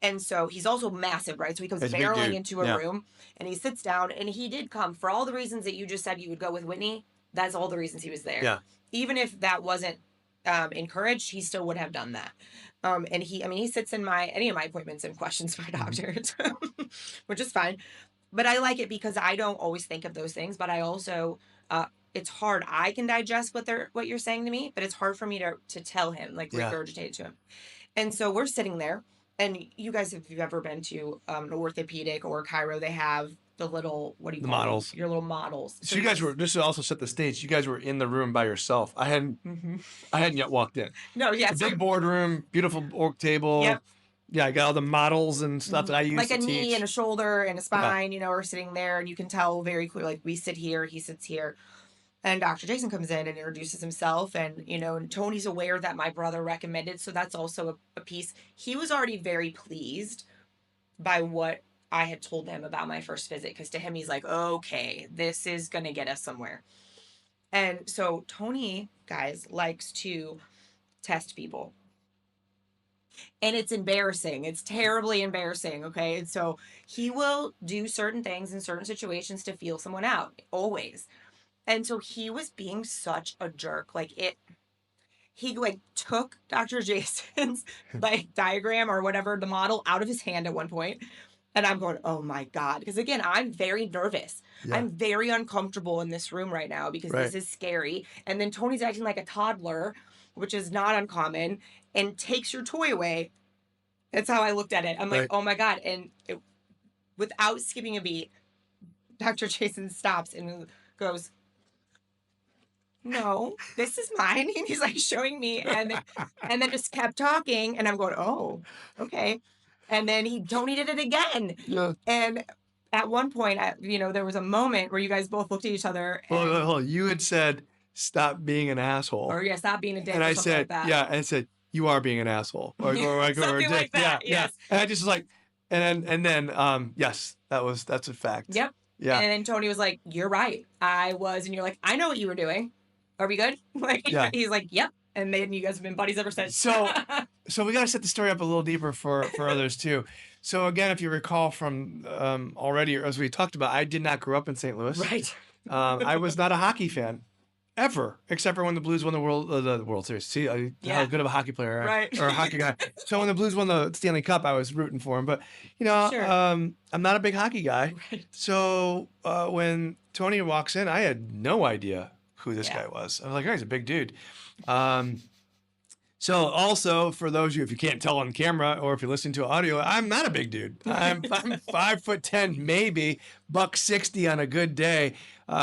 And so he's also massive, right? So he comes He's a big barreling dude. into a Yeah. room and he sits down, and he did come for all the reasons that you just said you would go with Whitney. That's all the reasons he was there. Yeah. Even if that wasn't encouraged, he still would have done that. And he sits in any of my appointments and questions my doctors, which is fine. But I like it because I don't always think of those things, but I also it's hard. I can digest what you're saying to me, but it's hard for me to tell him, like Yeah. regurgitate it to him. And so we're sitting there, and you guys, if you've ever been to an orthopedic or chiro, they have the little, what do you The call models. them? Your little models. So you guys were, just to also set the stage, you guys were in the room by yourself. I hadn't yet walked in. No, yeah. It's a big boardroom, beautiful oak table. Yep. Yeah, I got all the models and stuff that I use like to a knee teach. and a shoulder and a spine, are sitting there, and you can tell very clearly, like, we sit here, he sits here. And Dr. Jason comes in and introduces himself, and and Tony's aware that my brother recommended, so that's also a piece. He was already very pleased by what I had told him about my first visit, because to him, he's like, okay, this is going to get us somewhere. And so Tony, guys, likes to test people. And it's embarrassing. It's terribly embarrassing, okay? And so he will do certain things in certain situations to feel someone out, always. And so he was being such a jerk. He took Dr. Jason's diagram or whatever, the model, out of his hand at one point. And I'm going, oh my God. Because again, I'm very nervous. Yeah. I'm very uncomfortable in this room right now because this is scary. And then Tony's acting like a toddler, which is not uncommon, and takes your toy away. That's how I looked at it. I'm like, oh my God. And without skipping a beat, Dr. Jason stops and goes, no, this is mine. And he's like showing me, and then just kept talking. And I'm going, oh, okay. And then Tony did it again. Yeah. And at one point, there was a moment where you guys both looked at each other. And, Hold on. You had said, stop being an asshole. Or yeah, stop being a dick. And or I something said, like that. yeah. And I said, you are being an asshole. Or a dick. Like that, yeah. yes. And I just was like, and then, yes, that's a fact. Yep. Yeah. And then Tony was like, you're right. I was. And you're like, I know what you were doing. Are we good? Yeah. He's like, yep. And then you guys have been buddies ever since. So we got to set the story up a little deeper for others too. So again, if you recall from already, or as we talked about, I did not grow up in St. Louis. Right. I was not a hockey fan ever, except for when the Blues won the World Series. See how good of a hockey player I am, or a hockey guy. So when the Blues won the Stanley Cup, I was rooting for him. But Sure. I'm not a big hockey guy. Right. So when Tony walks in, I had no idea who this Yeah. guy was. I was like, oh, he's a big dude. Um, so also for those of you, if you can't tell on camera or if you're listening to audio, I'm not a big dude. I'm 5'10", maybe $160 on a good day.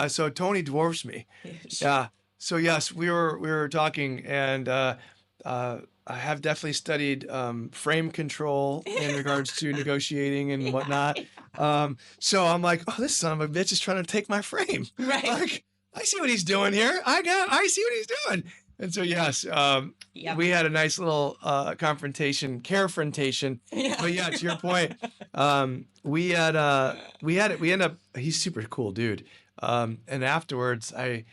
So Tony dwarfs me. Yeah. So yes, we were talking, and I have definitely studied frame control in regards to negotiating and whatnot. So I'm like, oh, this son of a bitch is trying to take my frame. Right. Like, I see what he's doing here. I see what he's doing. And so yes, Yep. we had a nice little carefrontation. Yeah. But yeah, to your point, we end up. He's super cool, dude. And afterwards, I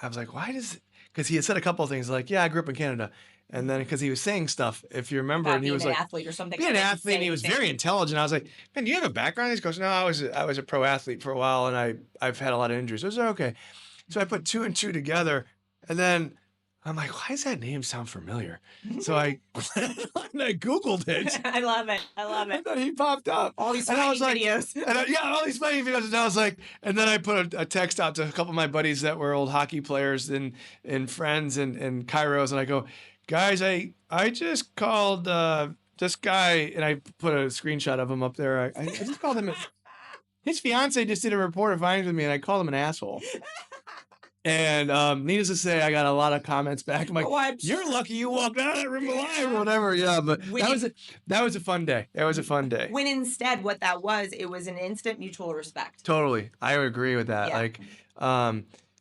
was like, why does? Because he had said a couple of things like, yeah, I grew up in Canada, and then because he was saying stuff, if you remember, About and he being was an like, athlete or something. being an I didn't athlete, say and he was anything. very intelligent. I was like, man, do you have a background? He goes, no, I was a pro athlete for a while, and I've had a lot of injuries. I was like, okay. So I put two and two together, and then I'm like, why does that name sound familiar? So I and I Googled it. I love it. I love And it. then he popped up. All these And I funny was like, videos. yeah, all these funny videos. And I was like, and then I put a text out to a couple of my buddies that were old hockey players and friends and Kairos. And I go, guys, I just called this guy, and I put a screenshot of him up there. I just called him. His fiance just did a report of Vines with me, and I called him an asshole. And needless to say, I got a lot of comments back. I'm like, Oh, I'm "You're sure. lucky you walked out of that room alive," or whatever. Yeah, but When that was a fun day. That was a fun day. When instead, what that was, it was an instant mutual respect. Totally, I would agree with that. Yeah.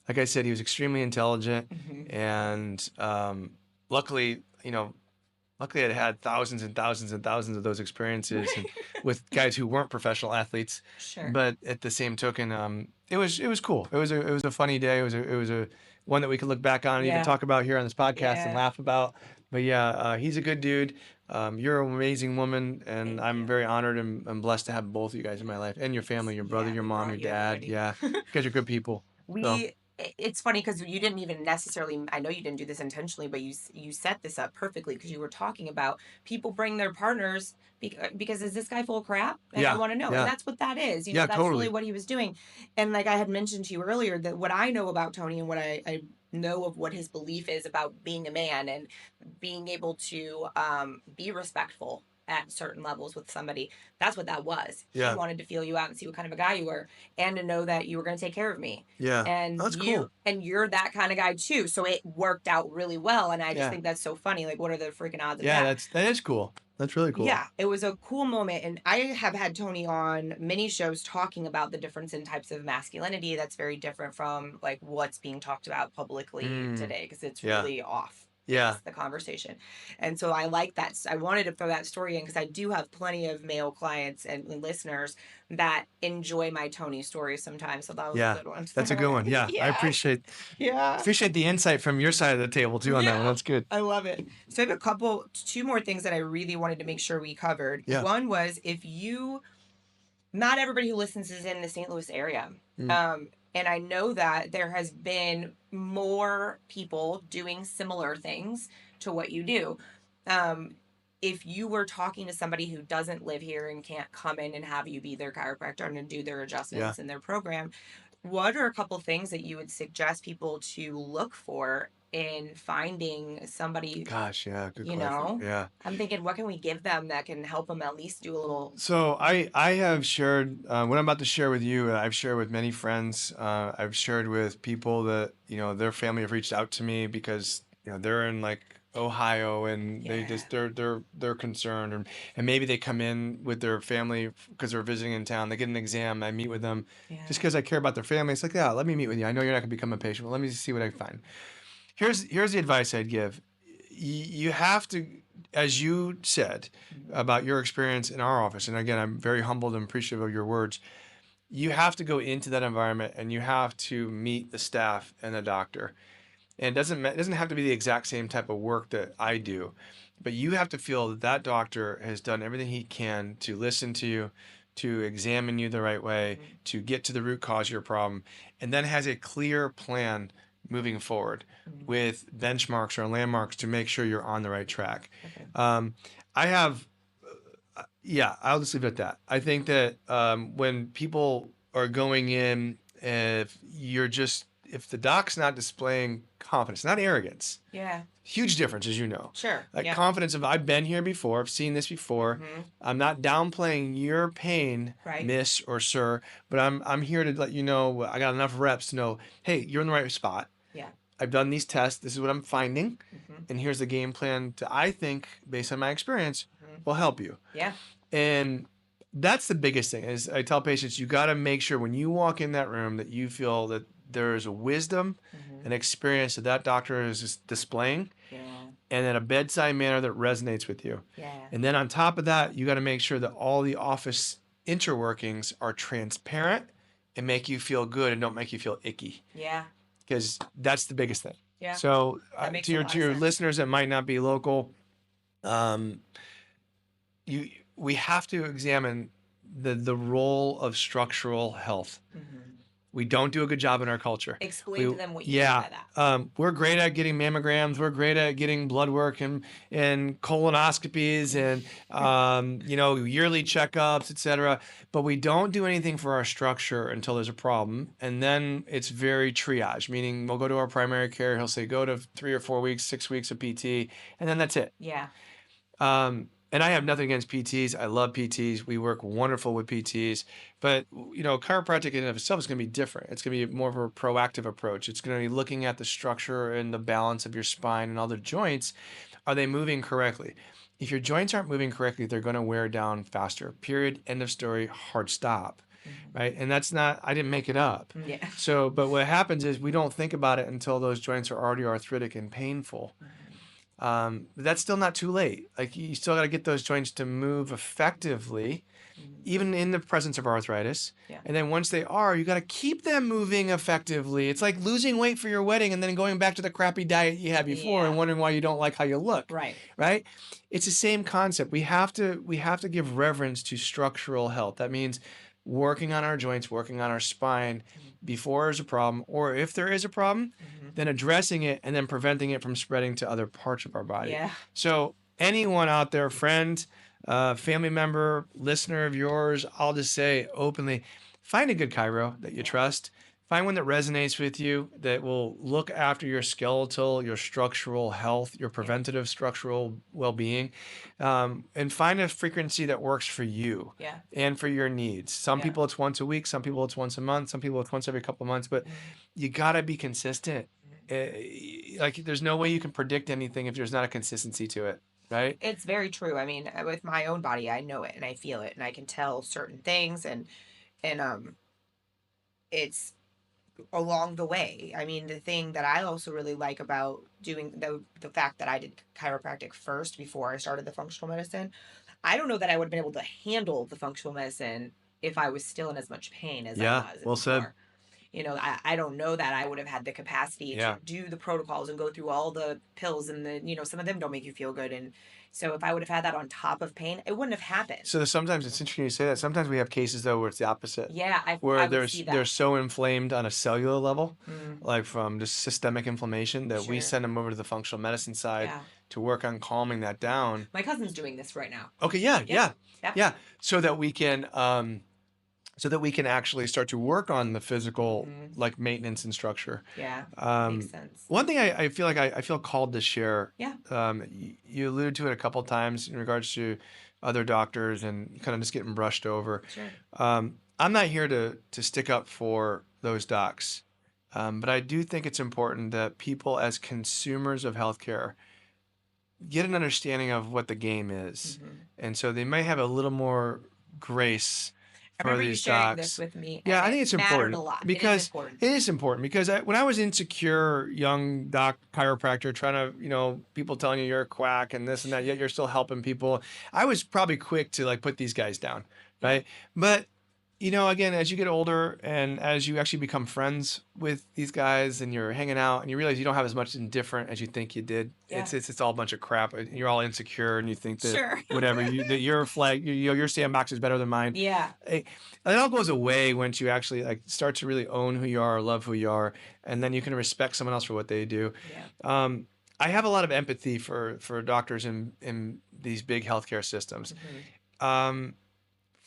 Like I said, he was extremely intelligent, Mhm. and luckily, luckily I had thousands and thousands and thousands of those experiences and with guys who weren't professional athletes. Sure. But at the same token, it was cool. It was a funny day. It was a one that we could look back on and Yeah. even talk about here on this podcast and Yeah. laugh about. But yeah, he's a good dude. You're an amazing woman, and Thank I'm you. very honored and blessed to have both of you guys in my life and your family, your brother, Yeah, your we mom, your brought you dad. everybody. Yeah, you guys are good people. So It's funny because you didn't even necessarily, I know you didn't do this intentionally, but you set this up perfectly because you were talking about people bring their partners because is this guy full of crap? And I yeah, want to know. And yeah, that's what that is. yeah, That's really totally. what he was doing. And like I had mentioned to you earlier, that what I know about Tony and what I know of what his belief is about being a man and being able to be respectful at certain levels with somebody. That's what that was. Yeah. He wanted to feel you out and see what kind of a guy you were, and to know that you were going to take care of me. Yeah. And That's cool. you're that kind of guy too. So it worked out really well. And I just Yeah. think that's so funny. Like, what are the freaking odds of Yeah, that? that is cool. That's really cool. Yeah, it was a cool moment. And I have had Tony on many shows talking about the difference in types of masculinity that's very different from like what's being talked about publicly today, because it's Yeah. really off Yeah. the conversation. And so I like that. I wanted to throw that story in because I do have plenty of male clients and listeners that enjoy my Tony stories sometimes. So that was Yeah. a good one. That's a good one. Yeah. I appreciate the insight from your side of the table too on that one. That's good. I love it. So I have two more things that I really wanted to make sure we covered. Yeah. One was not everybody who listens is in the St. Louis area. And I know that there has been more people doing similar things to what you do. If you were talking to somebody who doesn't live here and can't come in and have you be their chiropractor and do their adjustments in their program, what are a couple things that you would suggest people to look for in finding somebody? Gosh, yeah, good You question. know? Yeah. I'm thinking, what can we give them that can help them at least do a little? So I have shared what I'm about to share with you. I've shared with many friends. I've shared with people that their family have reached out to me because they're in like Ohio and they just they're concerned, and maybe they come in with their family because they're visiting in town. They get an exam. I meet with them just because I care about their family. It's like, yeah, let me meet with you. I know you're not gonna become a patient, but let me see what I find. Here's the advice I'd give. You have to, as you said about your experience in our office, and again, I'm very humbled and appreciative of your words. You have to go into that environment and you have to meet the staff and the doctor. And it doesn't have to be the exact same type of work that I do, but you have to feel that that doctor has done everything he can to listen to you, to examine you the right way, to get to the root cause of your problem, and then has a clear plan moving forward with benchmarks or landmarks to make sure you're on the right track. Okay. I have, I'll just leave it at that. I think that when people are going in, if you're just if the doc's not displaying confidence, not arrogance, Yeah. huge difference, as you know. Sure. Like Yeah. confidence of I've been here before, I've seen this before. I'm not downplaying your pain, Right. miss or sir, but I'm here to let you know I got enough reps to know, hey, you're in the right spot. Yeah. I've done these tests. This is what I'm finding, Mm-hmm. and here's the game plan to I think, based on my experience, will help you. Yeah. And that's the biggest thing is I tell patients you got to make sure when you walk in that room that you feel that there is a wisdom and experience that doctor is displaying, Yeah. and in a bedside manner that resonates with you. Yeah. And then on top of that, you got to make sure that all the office interworkings are transparent and make you feel good and don't make you feel icky, Yeah. because that's the biggest thing. Yeah. So That makes to a your lot to of your sense. listeners that might not be local, we have to examine the role of structural health. We don't do a good job in our culture. Explain to them what you mean by that. We're great at getting mammograms. We're great at getting blood work and colonoscopies and yearly checkups, etc. But we don't do anything for our structure until there's a problem, and then it's very triage. Meaning, we'll go to our primary care. He'll say, go to 3 or 4 weeks, 6 weeks of PT, and then that's it. Yeah. And I have nothing against PTs. I love PTs. We work wonderful with PTs. But, chiropractic in and of itself is going to be different. It's going to be more of a proactive approach. It's going to be looking at the structure and the balance of your spine and all the joints. Are they moving correctly? If your joints aren't moving correctly, they're going to wear down faster. Period. End of story. Hard stop. Right? And that's not, I didn't make it up. Yeah. So, but what happens is we don't think about it until those joints are already arthritic and painful. But that's still not too late. Like, you still got to get those joints to move effectively, even in the presence of arthritis. Yeah. And then once they are, you got to keep them moving effectively. It's like losing weight for your wedding and then going back to the crappy diet you had before and wondering why you don't like how you look. Right. Right? It's the same concept. We have to give reverence to structural health. That means working on our joints, working on our spine before there's a problem, or if there is a problem, then addressing it and then preventing it from spreading to other parts of our body. Yeah. So anyone out there, friend, family member, listener of yours, I'll just say openly, find a good chiro that you trust. Find one that resonates with you, that will look after your skeletal, your structural health, your preventative structural well-being, and find a frequency that works for you and for your needs. Some people it's once a week, some people it's once a month, some people it's once every couple of months, but you got to be consistent. Like, there's no way you can predict anything if there's not a consistency to it, right? It's very true. I mean, with my own body, I know it and I feel it and I can tell certain things and it's along the way. I mean, the thing that I also really like about doing the fact that I did chiropractic first before I started the functional medicine, I don't know that I would have been able to handle the functional medicine if I was still in as much pain as I was well said. before. I don't know that I would have had the capacity to do the protocols and go through all the pills and some of them don't make you feel good. And so if I would have had that on top of pain, it wouldn't have happened. So sometimes it's interesting you say that. Sometimes we have cases though where it's the opposite. Yeah, I where would see that. they're so inflamed on a cellular level, like from just systemic inflammation, that we send them over to the functional medicine side to work on calming that down. My cousin's doing this right now. Okay, yeah. So that we can actually start to work on the physical, like maintenance and structure. Yeah, makes sense. One thing I feel like I feel called to share. Yeah. You alluded to it a couple times in regards to other doctors and kind of just getting brushed over. Sure. I'm not here to stick up for those docs, but I do think it's important that people, as consumers of healthcare, get an understanding of what the game is, and so they might have a little more grace. I remember you sharing this with me. Yeah, I think it's important a lot. because it is important because when I was insecure, young doc chiropractor, trying to, people telling you you're a quack and this and that, yet you're still helping people, I was probably quick to put these guys down, right? But again, as you get older and as you actually become friends with these guys and you're hanging out and you realize you don't have as much indifferent as you think you did. Yeah. It's all a bunch of crap. You're all insecure and you think that whatever that your flag, your sandbox is better than mine. Yeah. It all goes away once you actually start to really own who you are, love who you are, and then you can respect someone else for what they do. Yeah. I have a lot of empathy for doctors in these big healthcare systems.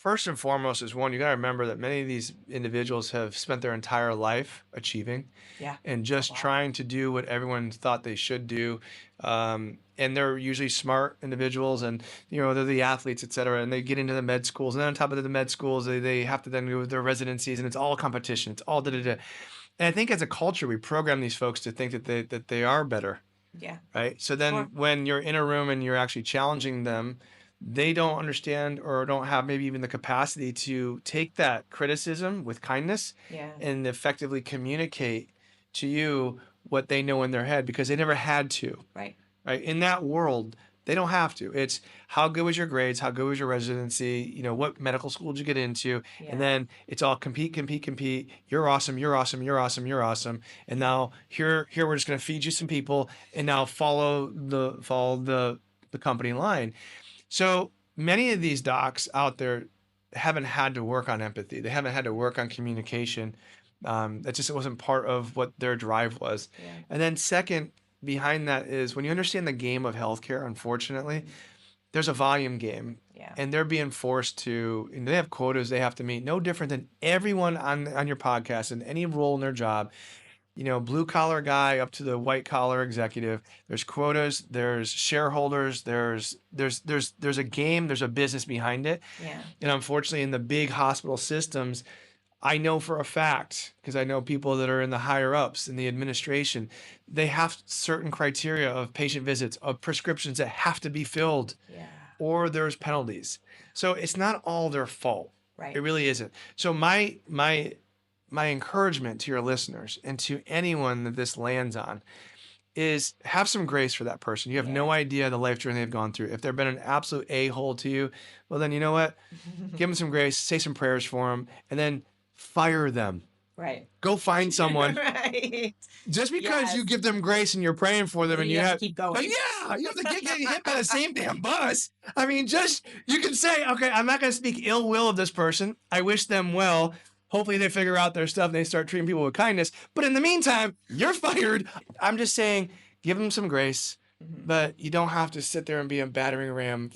first and foremost is one, you got to remember that many of these individuals have spent their entire life achieving Yeah. and A just lot. trying to do what everyone thought they should do. And they're usually smart individuals, and they're the athletes, et cetera. And they get into the med schools, and then on top of the med schools, they have to then go with their residencies, and it's all competition. It's all da da da. And I think as a culture, we program these folks to think that they are better, Yeah. right? So then Sure. when you're in a room and you're actually challenging them, they don't understand or don't have maybe even the capacity to take that criticism with kindness Yeah. and effectively communicate to you what they know in their head because they never had to, Right. right? In that world, they don't have to. It's how good was your grades? How good was your residency? What medical school did you get into? Yeah. And then it's all compete, compete, compete. You're awesome. You're awesome. You're awesome. You're awesome. And now here we're just going to feed you some people and now follow the company line. So many of these docs out there haven't had to work on empathy. They haven't had to work on communication. That just wasn't part of what their drive was. Yeah. And then second, behind that is when you understand the game of healthcare, unfortunately, there's a volume game. Yeah. And they're being forced to, and they have quotas they have to meet, no different than everyone on your podcast and any role in their job. Blue collar guy up to the white collar executive. There's quotas, there's shareholders, there's a game, there's a business behind it. Yeah. And unfortunately, in the big hospital systems, I know for a fact, because I know people that are in the higher ups in the administration, they have certain criteria of patient visits, of prescriptions that have to be filled, Yeah. or there's penalties. So it's not all their fault. Right. It really isn't. So my encouragement to your listeners and to anyone that this lands on is have some grace for that person. You have no idea the life journey they've gone through. If they've been an absolute a-hole to you, well, then you know what? Give them some grace, say some prayers for them, and then fire them. Right. Go find someone. Right. Just because you give them grace and you're praying for them and you have to keep going. yeah, you have to get hit by the same damn bus. I mean, you can say, okay, I'm not going to speak ill will of this person. I wish them well. Hopefully they figure out their stuff and they start treating people with kindness. But in the meantime, you're fired. I'm just saying, give them some grace, but you don't have to sit there and be a battering ram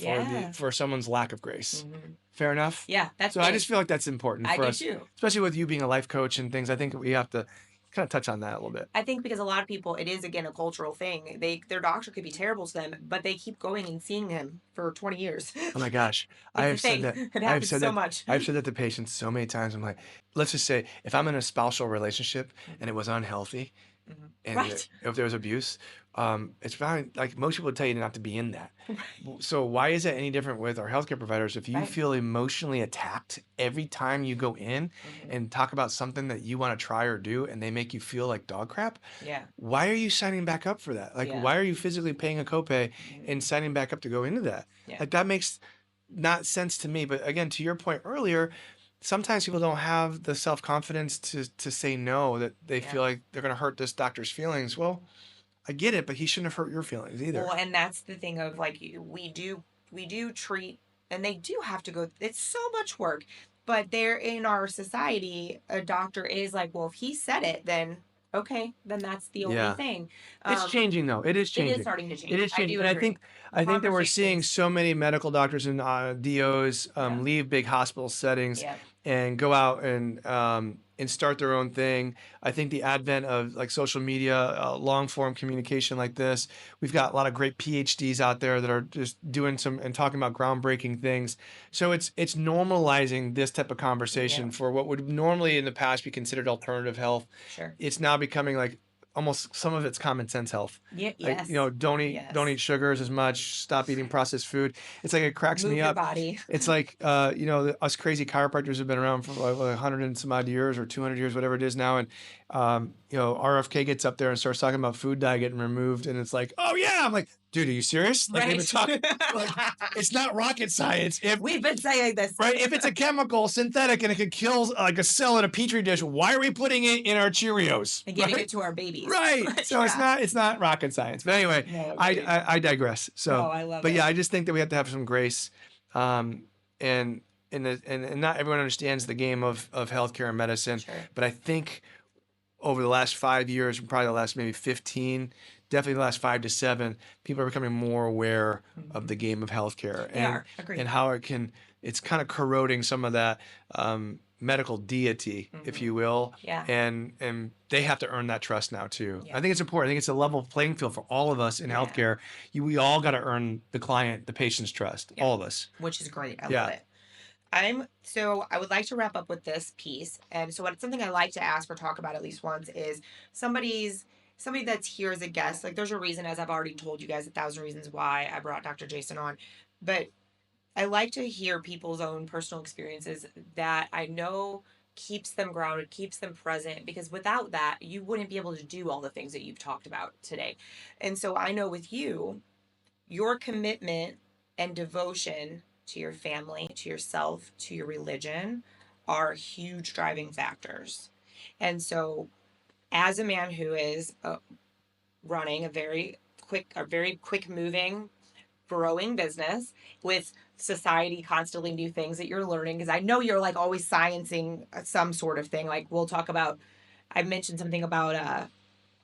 for someone's lack of grace. Fair enough? Yeah, that's so big. I just feel like that's important for us, too. especially with you being a life coach and things. I think we have to kind of touch on that a little bit. I think because a lot of people, it is again a cultural thing. Their doctor could be terrible to them, but they keep going and seeing him for 20 years. Oh my gosh, I have said that. It happens so much. I've said that to patients so many times. I'm like, let's just say if I'm in a spousal relationship and it was unhealthy, and if there was abuse, it's probably like most people would tell you not to be in that. So why is that any different with our healthcare providers? If you feel emotionally attacked every time you go in and talk about something that you want to try or do and they make you feel like dog crap, why are you signing back up for that? Like, why are you physically paying a copay and signing back up to go into that? Like, that makes not sense to me. But again, to your point earlier, sometimes people don't have the self-confidence to say no, that they feel like they're going to hurt this doctor's feelings. Well, I get it, but he shouldn't have hurt your feelings either. Well, and that's the thing of like, we do treat, and they do have to go, it's so much work, but they're in our society, a doctor is like, well, if he said it, then okay, then that's the only thing. It's changing though. It is changing. It is starting to change. It is changing. And I think that we're seeing so many medical doctors and DOs leave big hospital settings and go out and start their own thing. I think the advent of like social media, long form communication like this, we've got a lot of great PhDs out there that are just doing some and talking about groundbreaking things. So it's normalizing this type of conversation for what would normally in the past be considered alternative health. Sure. It's now becoming like almost some of it's common sense health. Yeah, like, don't eat sugars as much, stop eating processed food. It's like, it cracks me up. Move your body. It's like, us crazy chiropractors have been around for like 100 and some odd years or 200 years, whatever it is now. And, RFK gets up there and starts talking about food dye getting removed. And it's like, oh yeah. I'm like, dude, are you serious? Like, they've been talking, like, it's not rocket science. We've been saying this. Right? If it's a chemical, synthetic, and it could kill like a cell in a petri dish, why are we putting it in our Cheerios? And giving it to our babies. Right. So it's not rocket science. But anyway, I digress. So, I love but it. yeah, I just think that we have to have some grace, and not everyone understands the game of healthcare and medicine. Sure. But I think over the last 5 years, probably the last maybe 15, definitely the last 5 to 7, people are becoming more aware of the game of healthcare and how it can it's kind of corroding some of that medical deity, if you will, Yeah. and they have to earn that trust now too. Yeah. I think it's important. I think it's a level playing field for all of us in Yeah. healthcare. We all got to earn the client, the patient's trust, Yeah. all of us. Which is great. I love Yeah. it. I would like to wrap up with this piece. And so what something I like to ask or talk about at least once is somebody that's here as a guest. Like there's a reason, as I've already told you guys 1,000 reasons why I brought Dr. Jason on. But I like to hear people's own personal experiences that I know keeps them grounded, keeps them present, because without that, you wouldn't be able to do all the things that you've talked about today. And so I know with you, your commitment and devotion to your family, to yourself, to your religion are huge driving factors. And so, as a man who is running a very quick moving, growing business with society constantly new things that you're learning, because I know you're like always sciencing some sort of thing. Like we'll talk about, I mentioned something about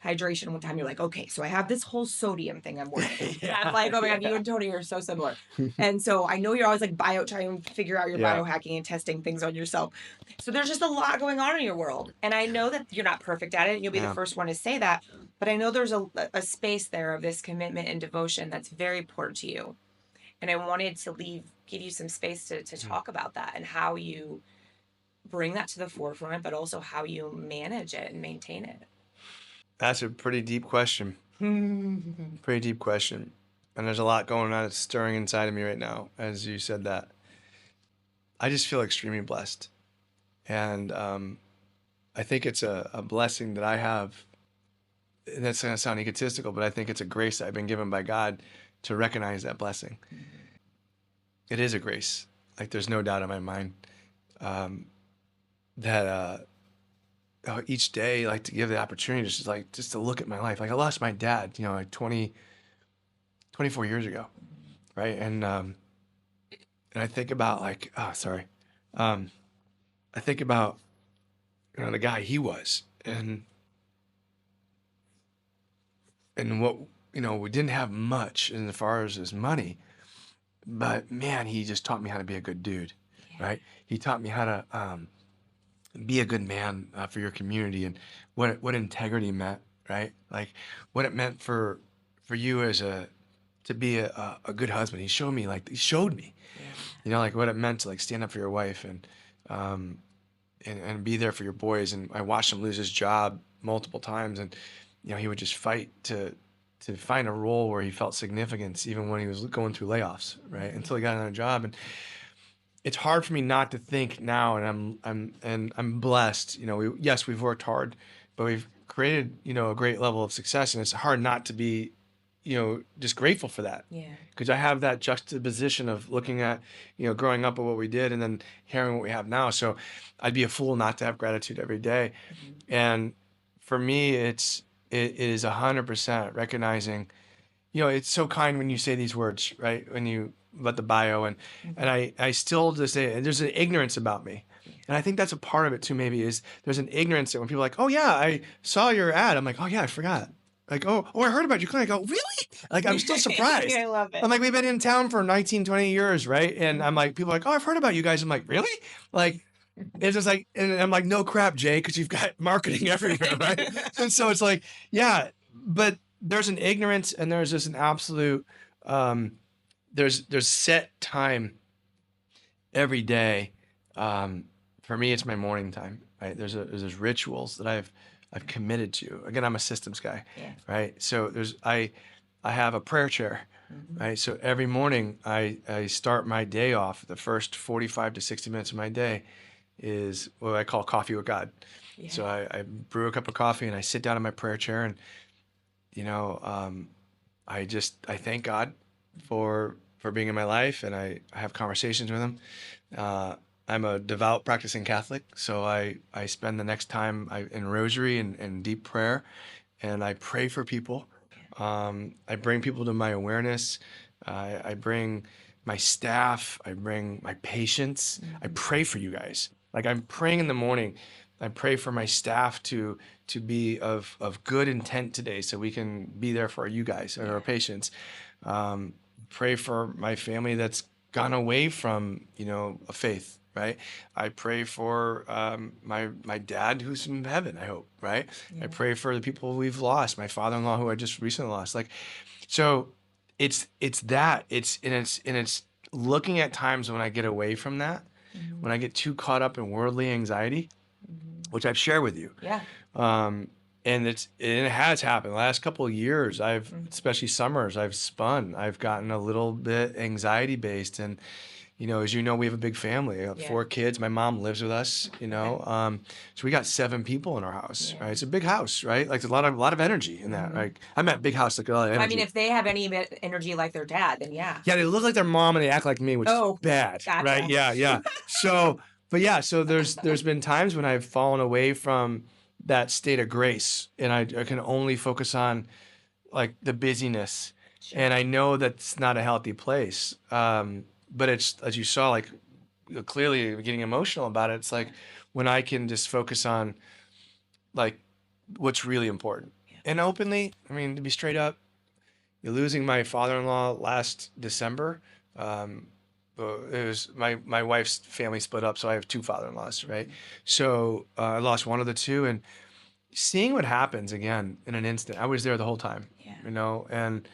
hydration one time. You're like, okay, so I have this whole sodium thing I'm working through. And I'm like, oh my God, you and Tony are so similar. And so I know you're always like trying to figure out your Yeah. biohacking and testing things on yourself. So there's just a lot going on in your world. And I know that you're not perfect at it. And you'll be the Yeah. first one to say that. But I know there's a space there of this commitment and devotion that's very important to you. And I wanted to give you some space to talk about that and how you bring that to the forefront, but also how you manage it and maintain it. That's a pretty deep question. Pretty deep question. And there's a lot going on. It's stirring inside of me right now as you said that. I just feel extremely blessed. And I think it's a blessing that I have. And that's going to sound egotistical, but I think it's a grace that I've been given by God to recognize that blessing. It is a grace. Like there's no doubt in my mind that each day, like to give the opportunity just to look at my life. Like I lost my dad, like 24 years ago. Right. And I think about like, oh, sorry. I think about, the guy he was and what, we didn't have much as far as his money, but man, he just taught me how to be a good dude. Yeah. Right. He taught me how to, be a good man for your community and what integrity meant, right? Like what it meant for you to be a good husband. He showed me, Yeah. like what it meant to like stand up for your wife um, and be there for your boys. And I watched him lose his job multiple times, and he would just fight to find a role where he felt significance, even when he was going through layoffs, right? Until he got another job. And it's hard for me not to think now, and I'm blessed. We've worked hard, but we've created a great level of success, and it's hard not to be just grateful for that. Yeah. Because I have that juxtaposition of looking at growing up at what we did and then hearing what we have now. So I'd be a fool not to have gratitude every day. And for me, it is 100% recognizing. It's so kind when you say these words, right? When you let the bio and I still just say there's an ignorance about me. And I think that's a part of it too, maybe is there's an ignorance that when people are like, oh yeah, I saw your ad. I'm like, oh yeah, I forgot. Like, oh, I heard about your clinic. I go, really? Like, I'm still surprised. I love it. I'm like, we've been in town for 19, 20 years, right? And I'm like, people are like, oh, I've heard about you guys. I'm like, really? Like, it's just like, and I'm like, no crap, Jay, because you've got marketing everywhere, right? And so it's like, yeah, but there's an ignorance and there's just an absolute, there's set time every day. For me, it's my morning time, right? There's rituals that I've committed to. Again, I'm a systems guy, Yeah. right? So I have a prayer chair, right? So every morning I start my day off. The first 45 to 60 minutes of my day is what I call coffee with God. Yeah. So I brew a cup of coffee and I sit down in my prayer chair and I thank God for being in my life, and I have conversations with him. I'm a devout practicing Catholic, so I spend the next time in rosary and deep prayer, and I pray for people. I bring people to my awareness. I bring my staff. I bring my patients. I pray for you guys. Like I'm praying in the morning. I pray for my staff to be of good intent today, so we can be there for you guys and our patients. Pray for my family that's gone away from, a faith, right? I pray for my dad who's in heaven, I hope, right? I Yeah. pray for the people we've lost, my father-in-law who I just recently lost. Like, so it's that. It's looking at times when I get away from that, Mhm. when I get too caught up in worldly anxiety, Mhm. which I've shared with you. Yeah. Um, and it has happened. The last couple of years, Mhm. especially summers, I've spun. I've gotten a little bit anxiety based, and as you know, we have a big family. I have Yeah. 4 kids. My mom lives with us. Okay. So we got 7 people in our house. Yeah. Right, it's a big house, right? Like there's a lot of energy in that. Mhm. Like I meant big house, like a lot of Well, I mean, energy. if they have any energy like their dad, then yeah. Yeah, they look like their mom and they act like me, which is Oh, bad, right? gotcha. Yeah, yeah. So, but yeah, so there's been times when I've fallen away from that state of grace, and I can only focus on like the busyness, Sure. and I know that's not a healthy place. But it's, as you saw, like clearly getting emotional about it. It's like when I can just focus on like what's really important, Yeah. and openly. I mean, to be straight up, losing my father-in-law last December. It was my wife's family split up, so I have 2 father-in-laws, right? So I lost one of the two, and seeing what happens again in an instant. I was there the whole time, Yeah. and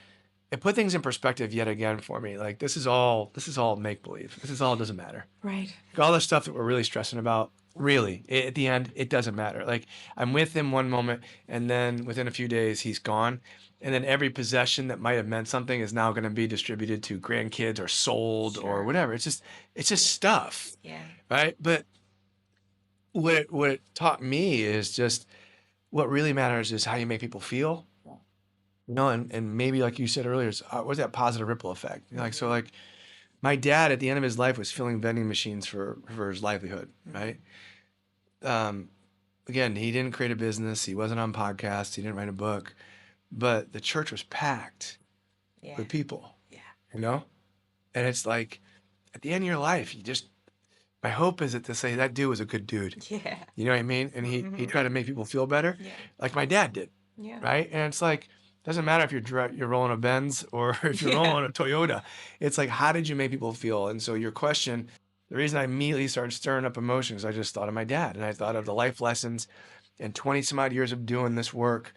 it put things in perspective yet again for me. Like this is all make believe. This is all doesn't matter. Right. All the stuff that we're really stressing about, really, at the end, it doesn't matter. Like I'm with him one moment, and then within a few days, he's gone. And then every possession that might have meant something is now going to be distributed to grandkids or sold or Sure. whatever. It's just stuff, Yeah. right? But what it taught me is just what really matters is how you make people feel. And maybe like you said earlier, what's that positive ripple effect? Like so, like my dad at the end of his life was filling vending machines for his livelihood, right? Um, Again, he didn't create a business. He wasn't on podcasts. He didn't write a book, but the church was packed Yeah. with people, Yeah. you know? And it's like at the end of your life, my hope is that to say that dude was a good dude. Yeah. You know what I mean? And he tried to make people feel better, Yeah. like my dad did, Yeah. right? And it's like, doesn't matter if you're rolling a Benz or if you're Yeah. rolling a Toyota. It's like, how did you make people feel? And so your question, the reason I immediately started stirring up emotions, I just thought of my dad, and I thought of the life lessons and 20 some odd years of doing this work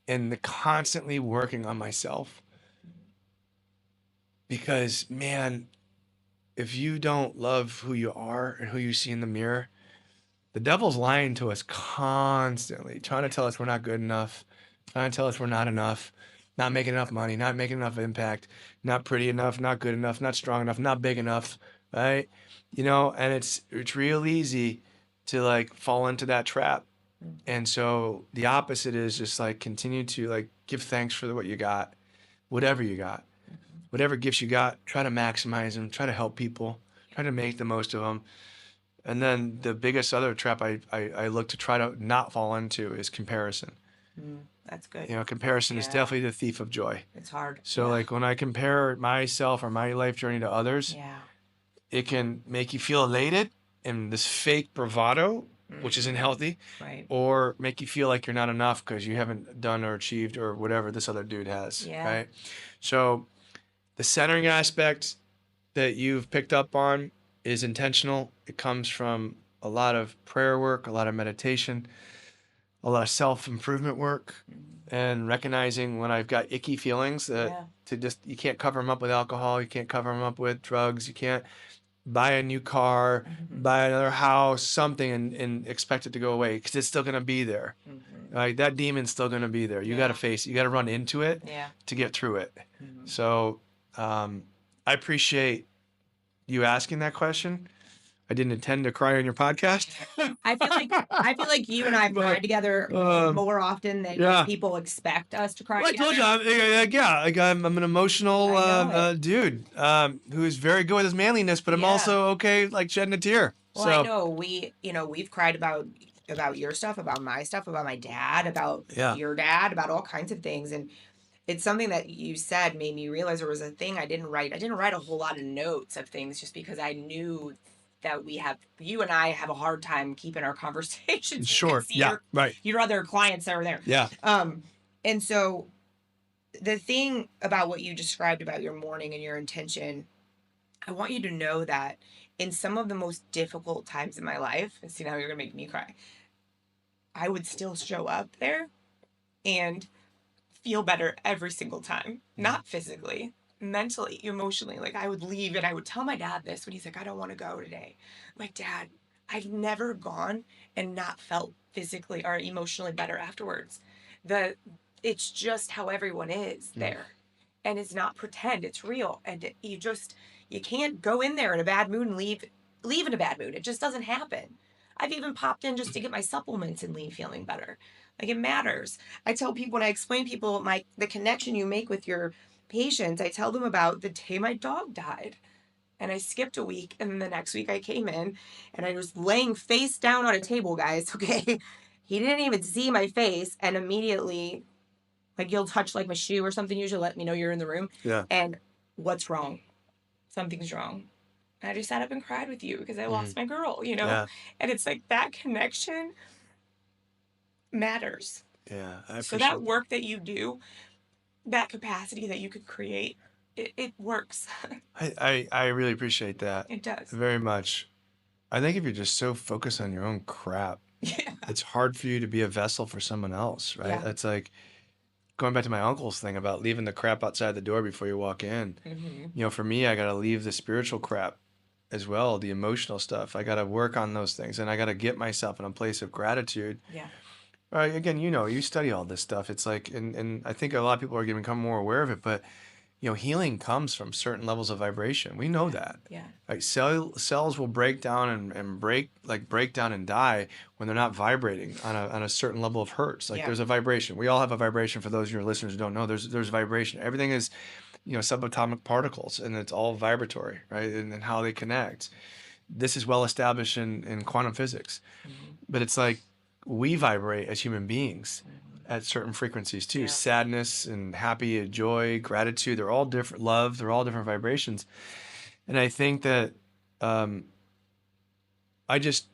and the constantly working on myself. Because man, if you don't love who you are and who you see in the mirror, the devil's lying to us constantly, trying to tell us we're not good enough, trying to tell us we're not enough, not making enough money, not making enough impact, not pretty enough, not good enough, not strong enough, not big enough, right? And it's real easy to like fall into that trap. And so the opposite is just like continue to like give thanks for what you got, whatever you got, whatever gifts you got, try to maximize them, try to help people, try to make the most of them. And then the biggest other trap I look to try to not fall into is comparison. That's good. Comparison is Yeah. definitely the thief of joy. It's hard. So Yeah. like when I compare myself or my life journey to others, Yeah. it can make you feel elated in this fake bravado, which isn't healthy, Right. or make you feel like you're not enough because you haven't done or achieved or whatever this other dude has, Yeah. right? So the centering aspect that you've picked up on is intentional. It comes from a lot of prayer work, a lot of meditation, a lot of self-improvement work, and recognizing when I've got icky feelings that Yeah. you can't cover them up with alcohol, you can't cover them up with drugs, you can't buy a new car, buy another house, something, and expect it to go away because it's still going to be there. Like that demon's still going to be there. You got to face it. You got to run into it Yeah. to get through it. So I appreciate you asking that question. I didn't intend to cry on your podcast. I feel like you and I have cried together more often than people expect us to cry Well, I together. told you, I'm an emotional I know dude who is very good with his manliness, but I'm Yeah. also okay like shedding a tear. Well, I know we've cried about your stuff, about my stuff, about my dad, about Yeah. your dad, about all kinds of things, and it's something that you said made me realize there was a thing I didn't write. I didn't write a whole lot of notes of things just because I knew that you and I have a hard time keeping our conversations Short. Yeah. Right. your other clients that are there. Yeah. And so the thing about what you described about your morning and your intention, I want you to know that in some of the most difficult times in my life, and see now you're gonna make me cry, I would still show up there and feel better every single time. Not physically, mentally, emotionally. Like I would leave and I would tell my dad this when he's like, I don't want to go today. I'm like, Dad, I've never gone and not felt physically or emotionally better afterwards. The it's just how everyone is Mm. there. And it's not pretend, it's real. And you can't go in there in a bad mood and leave in a bad mood. It just doesn't happen. I've even popped in just to get my supplements and leave feeling better. Like it matters. I tell people when I explain to people the connection you make with your patients, I tell them about the day my dog died. And I skipped a week, and then the next week I came in and I was laying face down on a table, guys. Okay. He didn't even see my face, and immediately, like, you'll touch like my shoe or something, usually let me know you're in the room. Yeah. And what's wrong? Something's wrong. And I just sat up and cried with you because I Mm. lost my girl. Yeah. And it's like that connection matters. Yeah. I So that appreciate that. work that you do, that capacity that you could create, it works. I really appreciate that It does. very much. I think if you're just so focused on your own crap, Yeah. it's hard for you to be a vessel for someone else, right? Yeah. It's like going back to my uncle's thing about leaving the crap outside the door before you walk in. Mm-hmm. For me, I got to leave the spiritual crap as well, the emotional stuff. I got to work on those things and I got to get myself in a place of gratitude. Yeah. Again, you study all this stuff. It's like, and I think a lot of people are going to become more aware of it, but healing comes from certain levels of vibration. We know that. Yeah. Like cells will break down and break down and die when they're not vibrating on a certain level of hertz. Like Yeah. there's a vibration. We all have a vibration. For those of your listeners who don't know, there's vibration. Everything is, subatomic particles, and it's all vibratory, right? And how they connect. This is well established in quantum physics. Mm-hmm. But it's like we vibrate as human beings Mm-hmm. at certain frequencies too. Yeah. Sadness and happy, joy, gratitude, they're all different. Love, they're all different vibrations. And I think that um, I just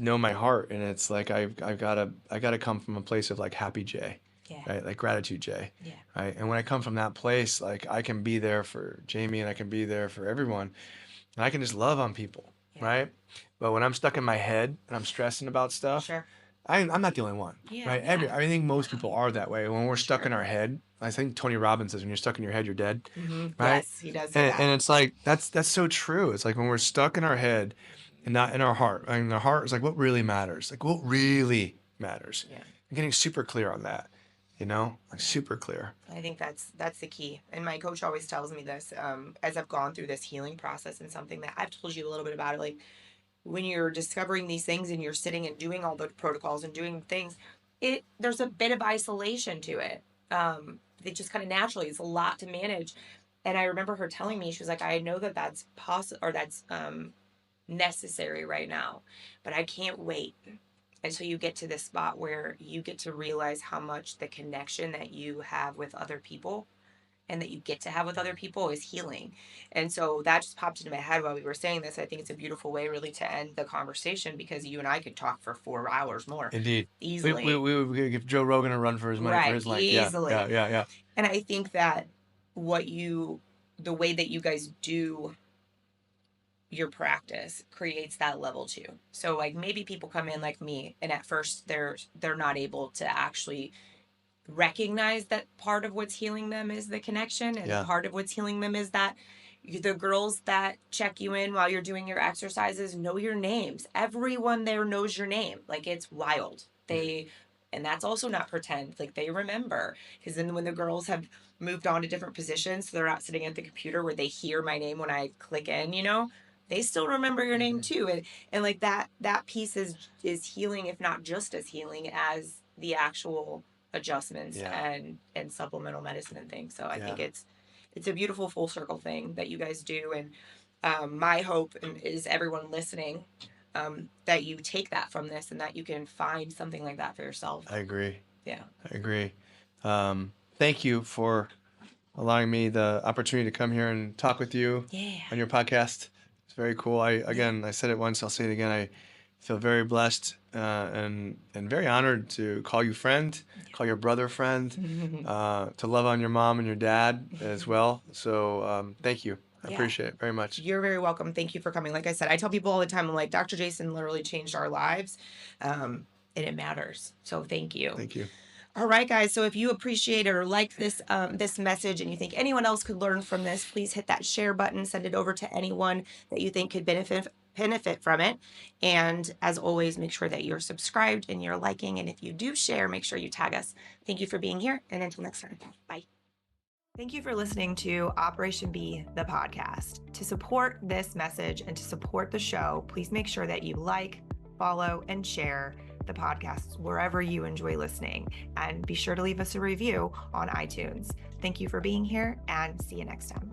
know my heart, and it's like I gotta come from a place of like happy J, Yeah. right? Like gratitude J, Yeah. right? And when I come from that place, like I can be there for Jamie and I can be there for everyone, and I can just love on people, Yeah. right? But when I'm stuck in my head and I'm stressing about stuff, Sure. I'm not the only one, Yeah. right? Yeah. I think most people are that way. When we're stuck in Sure. our head, I think Tony Robbins says, when you're stuck in your head, you're dead, Mm-hmm. right? Yes, he does say And, that. and it's like that's so true. It's like when we're stuck in our head and not in our heart. I mean, our heart is like what really matters. Like what really matters. Yeah. I'm getting super clear on that. Like super clear. I think that's the key. And my coach always tells me this, as I've gone through this healing process, and something that I've told you a little bit about it. Like when you're discovering these things and you're sitting and doing all the protocols and doing things, there's a bit of isolation to it. It just kind of naturally, it's a lot to manage. And I remember her telling me, she was like, I know that that's possible, or that's necessary right now, but I can't wait until you get to this spot where you get to realize how much the connection that you have with other people and that you get to have with other people is healing. And so that just popped into my head while we were saying this. I think it's a beautiful way really to end the conversation, because you and I could talk for 4 hours more Indeed. easily. We could give Joe Rogan a run for his money for Right, his length. Yeah, yeah, easily. yeah, yeah. And I think that the way that you guys do your practice creates that level too. So like maybe people come in like me and at first they're not able to actually recognize that part of what's healing them is the connection, and Yeah. part of what's healing them is that the girls that check you in while you're doing your exercises know your names. Everyone there knows your name. Like it's wild. And that's also not pretend. Like they remember, because then when the girls have moved on to different positions, so they're not sitting at the computer where they hear my name when I click in, they still remember your name too. And like that piece is healing, if not just as healing as the actual adjustments Yeah. and supplemental medicine and things. So I Yeah. think it's a beautiful full circle thing that you guys do. And my hope is everyone listening, that you take that from this and that you can find something like that for yourself. I agree. Yeah. I agree. Thank you for allowing me the opportunity to come here and talk with you Yeah. on your podcast. It's very cool. I said it once, I'll say it again. I feel very blessed and very honored to call you friend, call your brother friend, to love on your mom and your dad as well. So thank you. I Yeah. appreciate it very much. You're very welcome. Thank you for coming. Like I said, I tell people all the time, I'm like, Dr. Jason literally changed our lives. And it matters. So thank you. Thank you. All right, guys. So if you appreciate or like this message and you think anyone else could learn from this, please hit that share button. Send it over to anyone that you think could benefit from it. And as always, make sure that you're subscribed and you're liking. And if you do share, make sure you tag us. Thank you for being here. And until next time, bye. Thank you for listening to Operation B, the podcast. To support this message and to support the show, please make sure that you like, follow, and share the podcast wherever you enjoy listening. And be sure to leave us a review on iTunes. Thank you for being here and see you next time.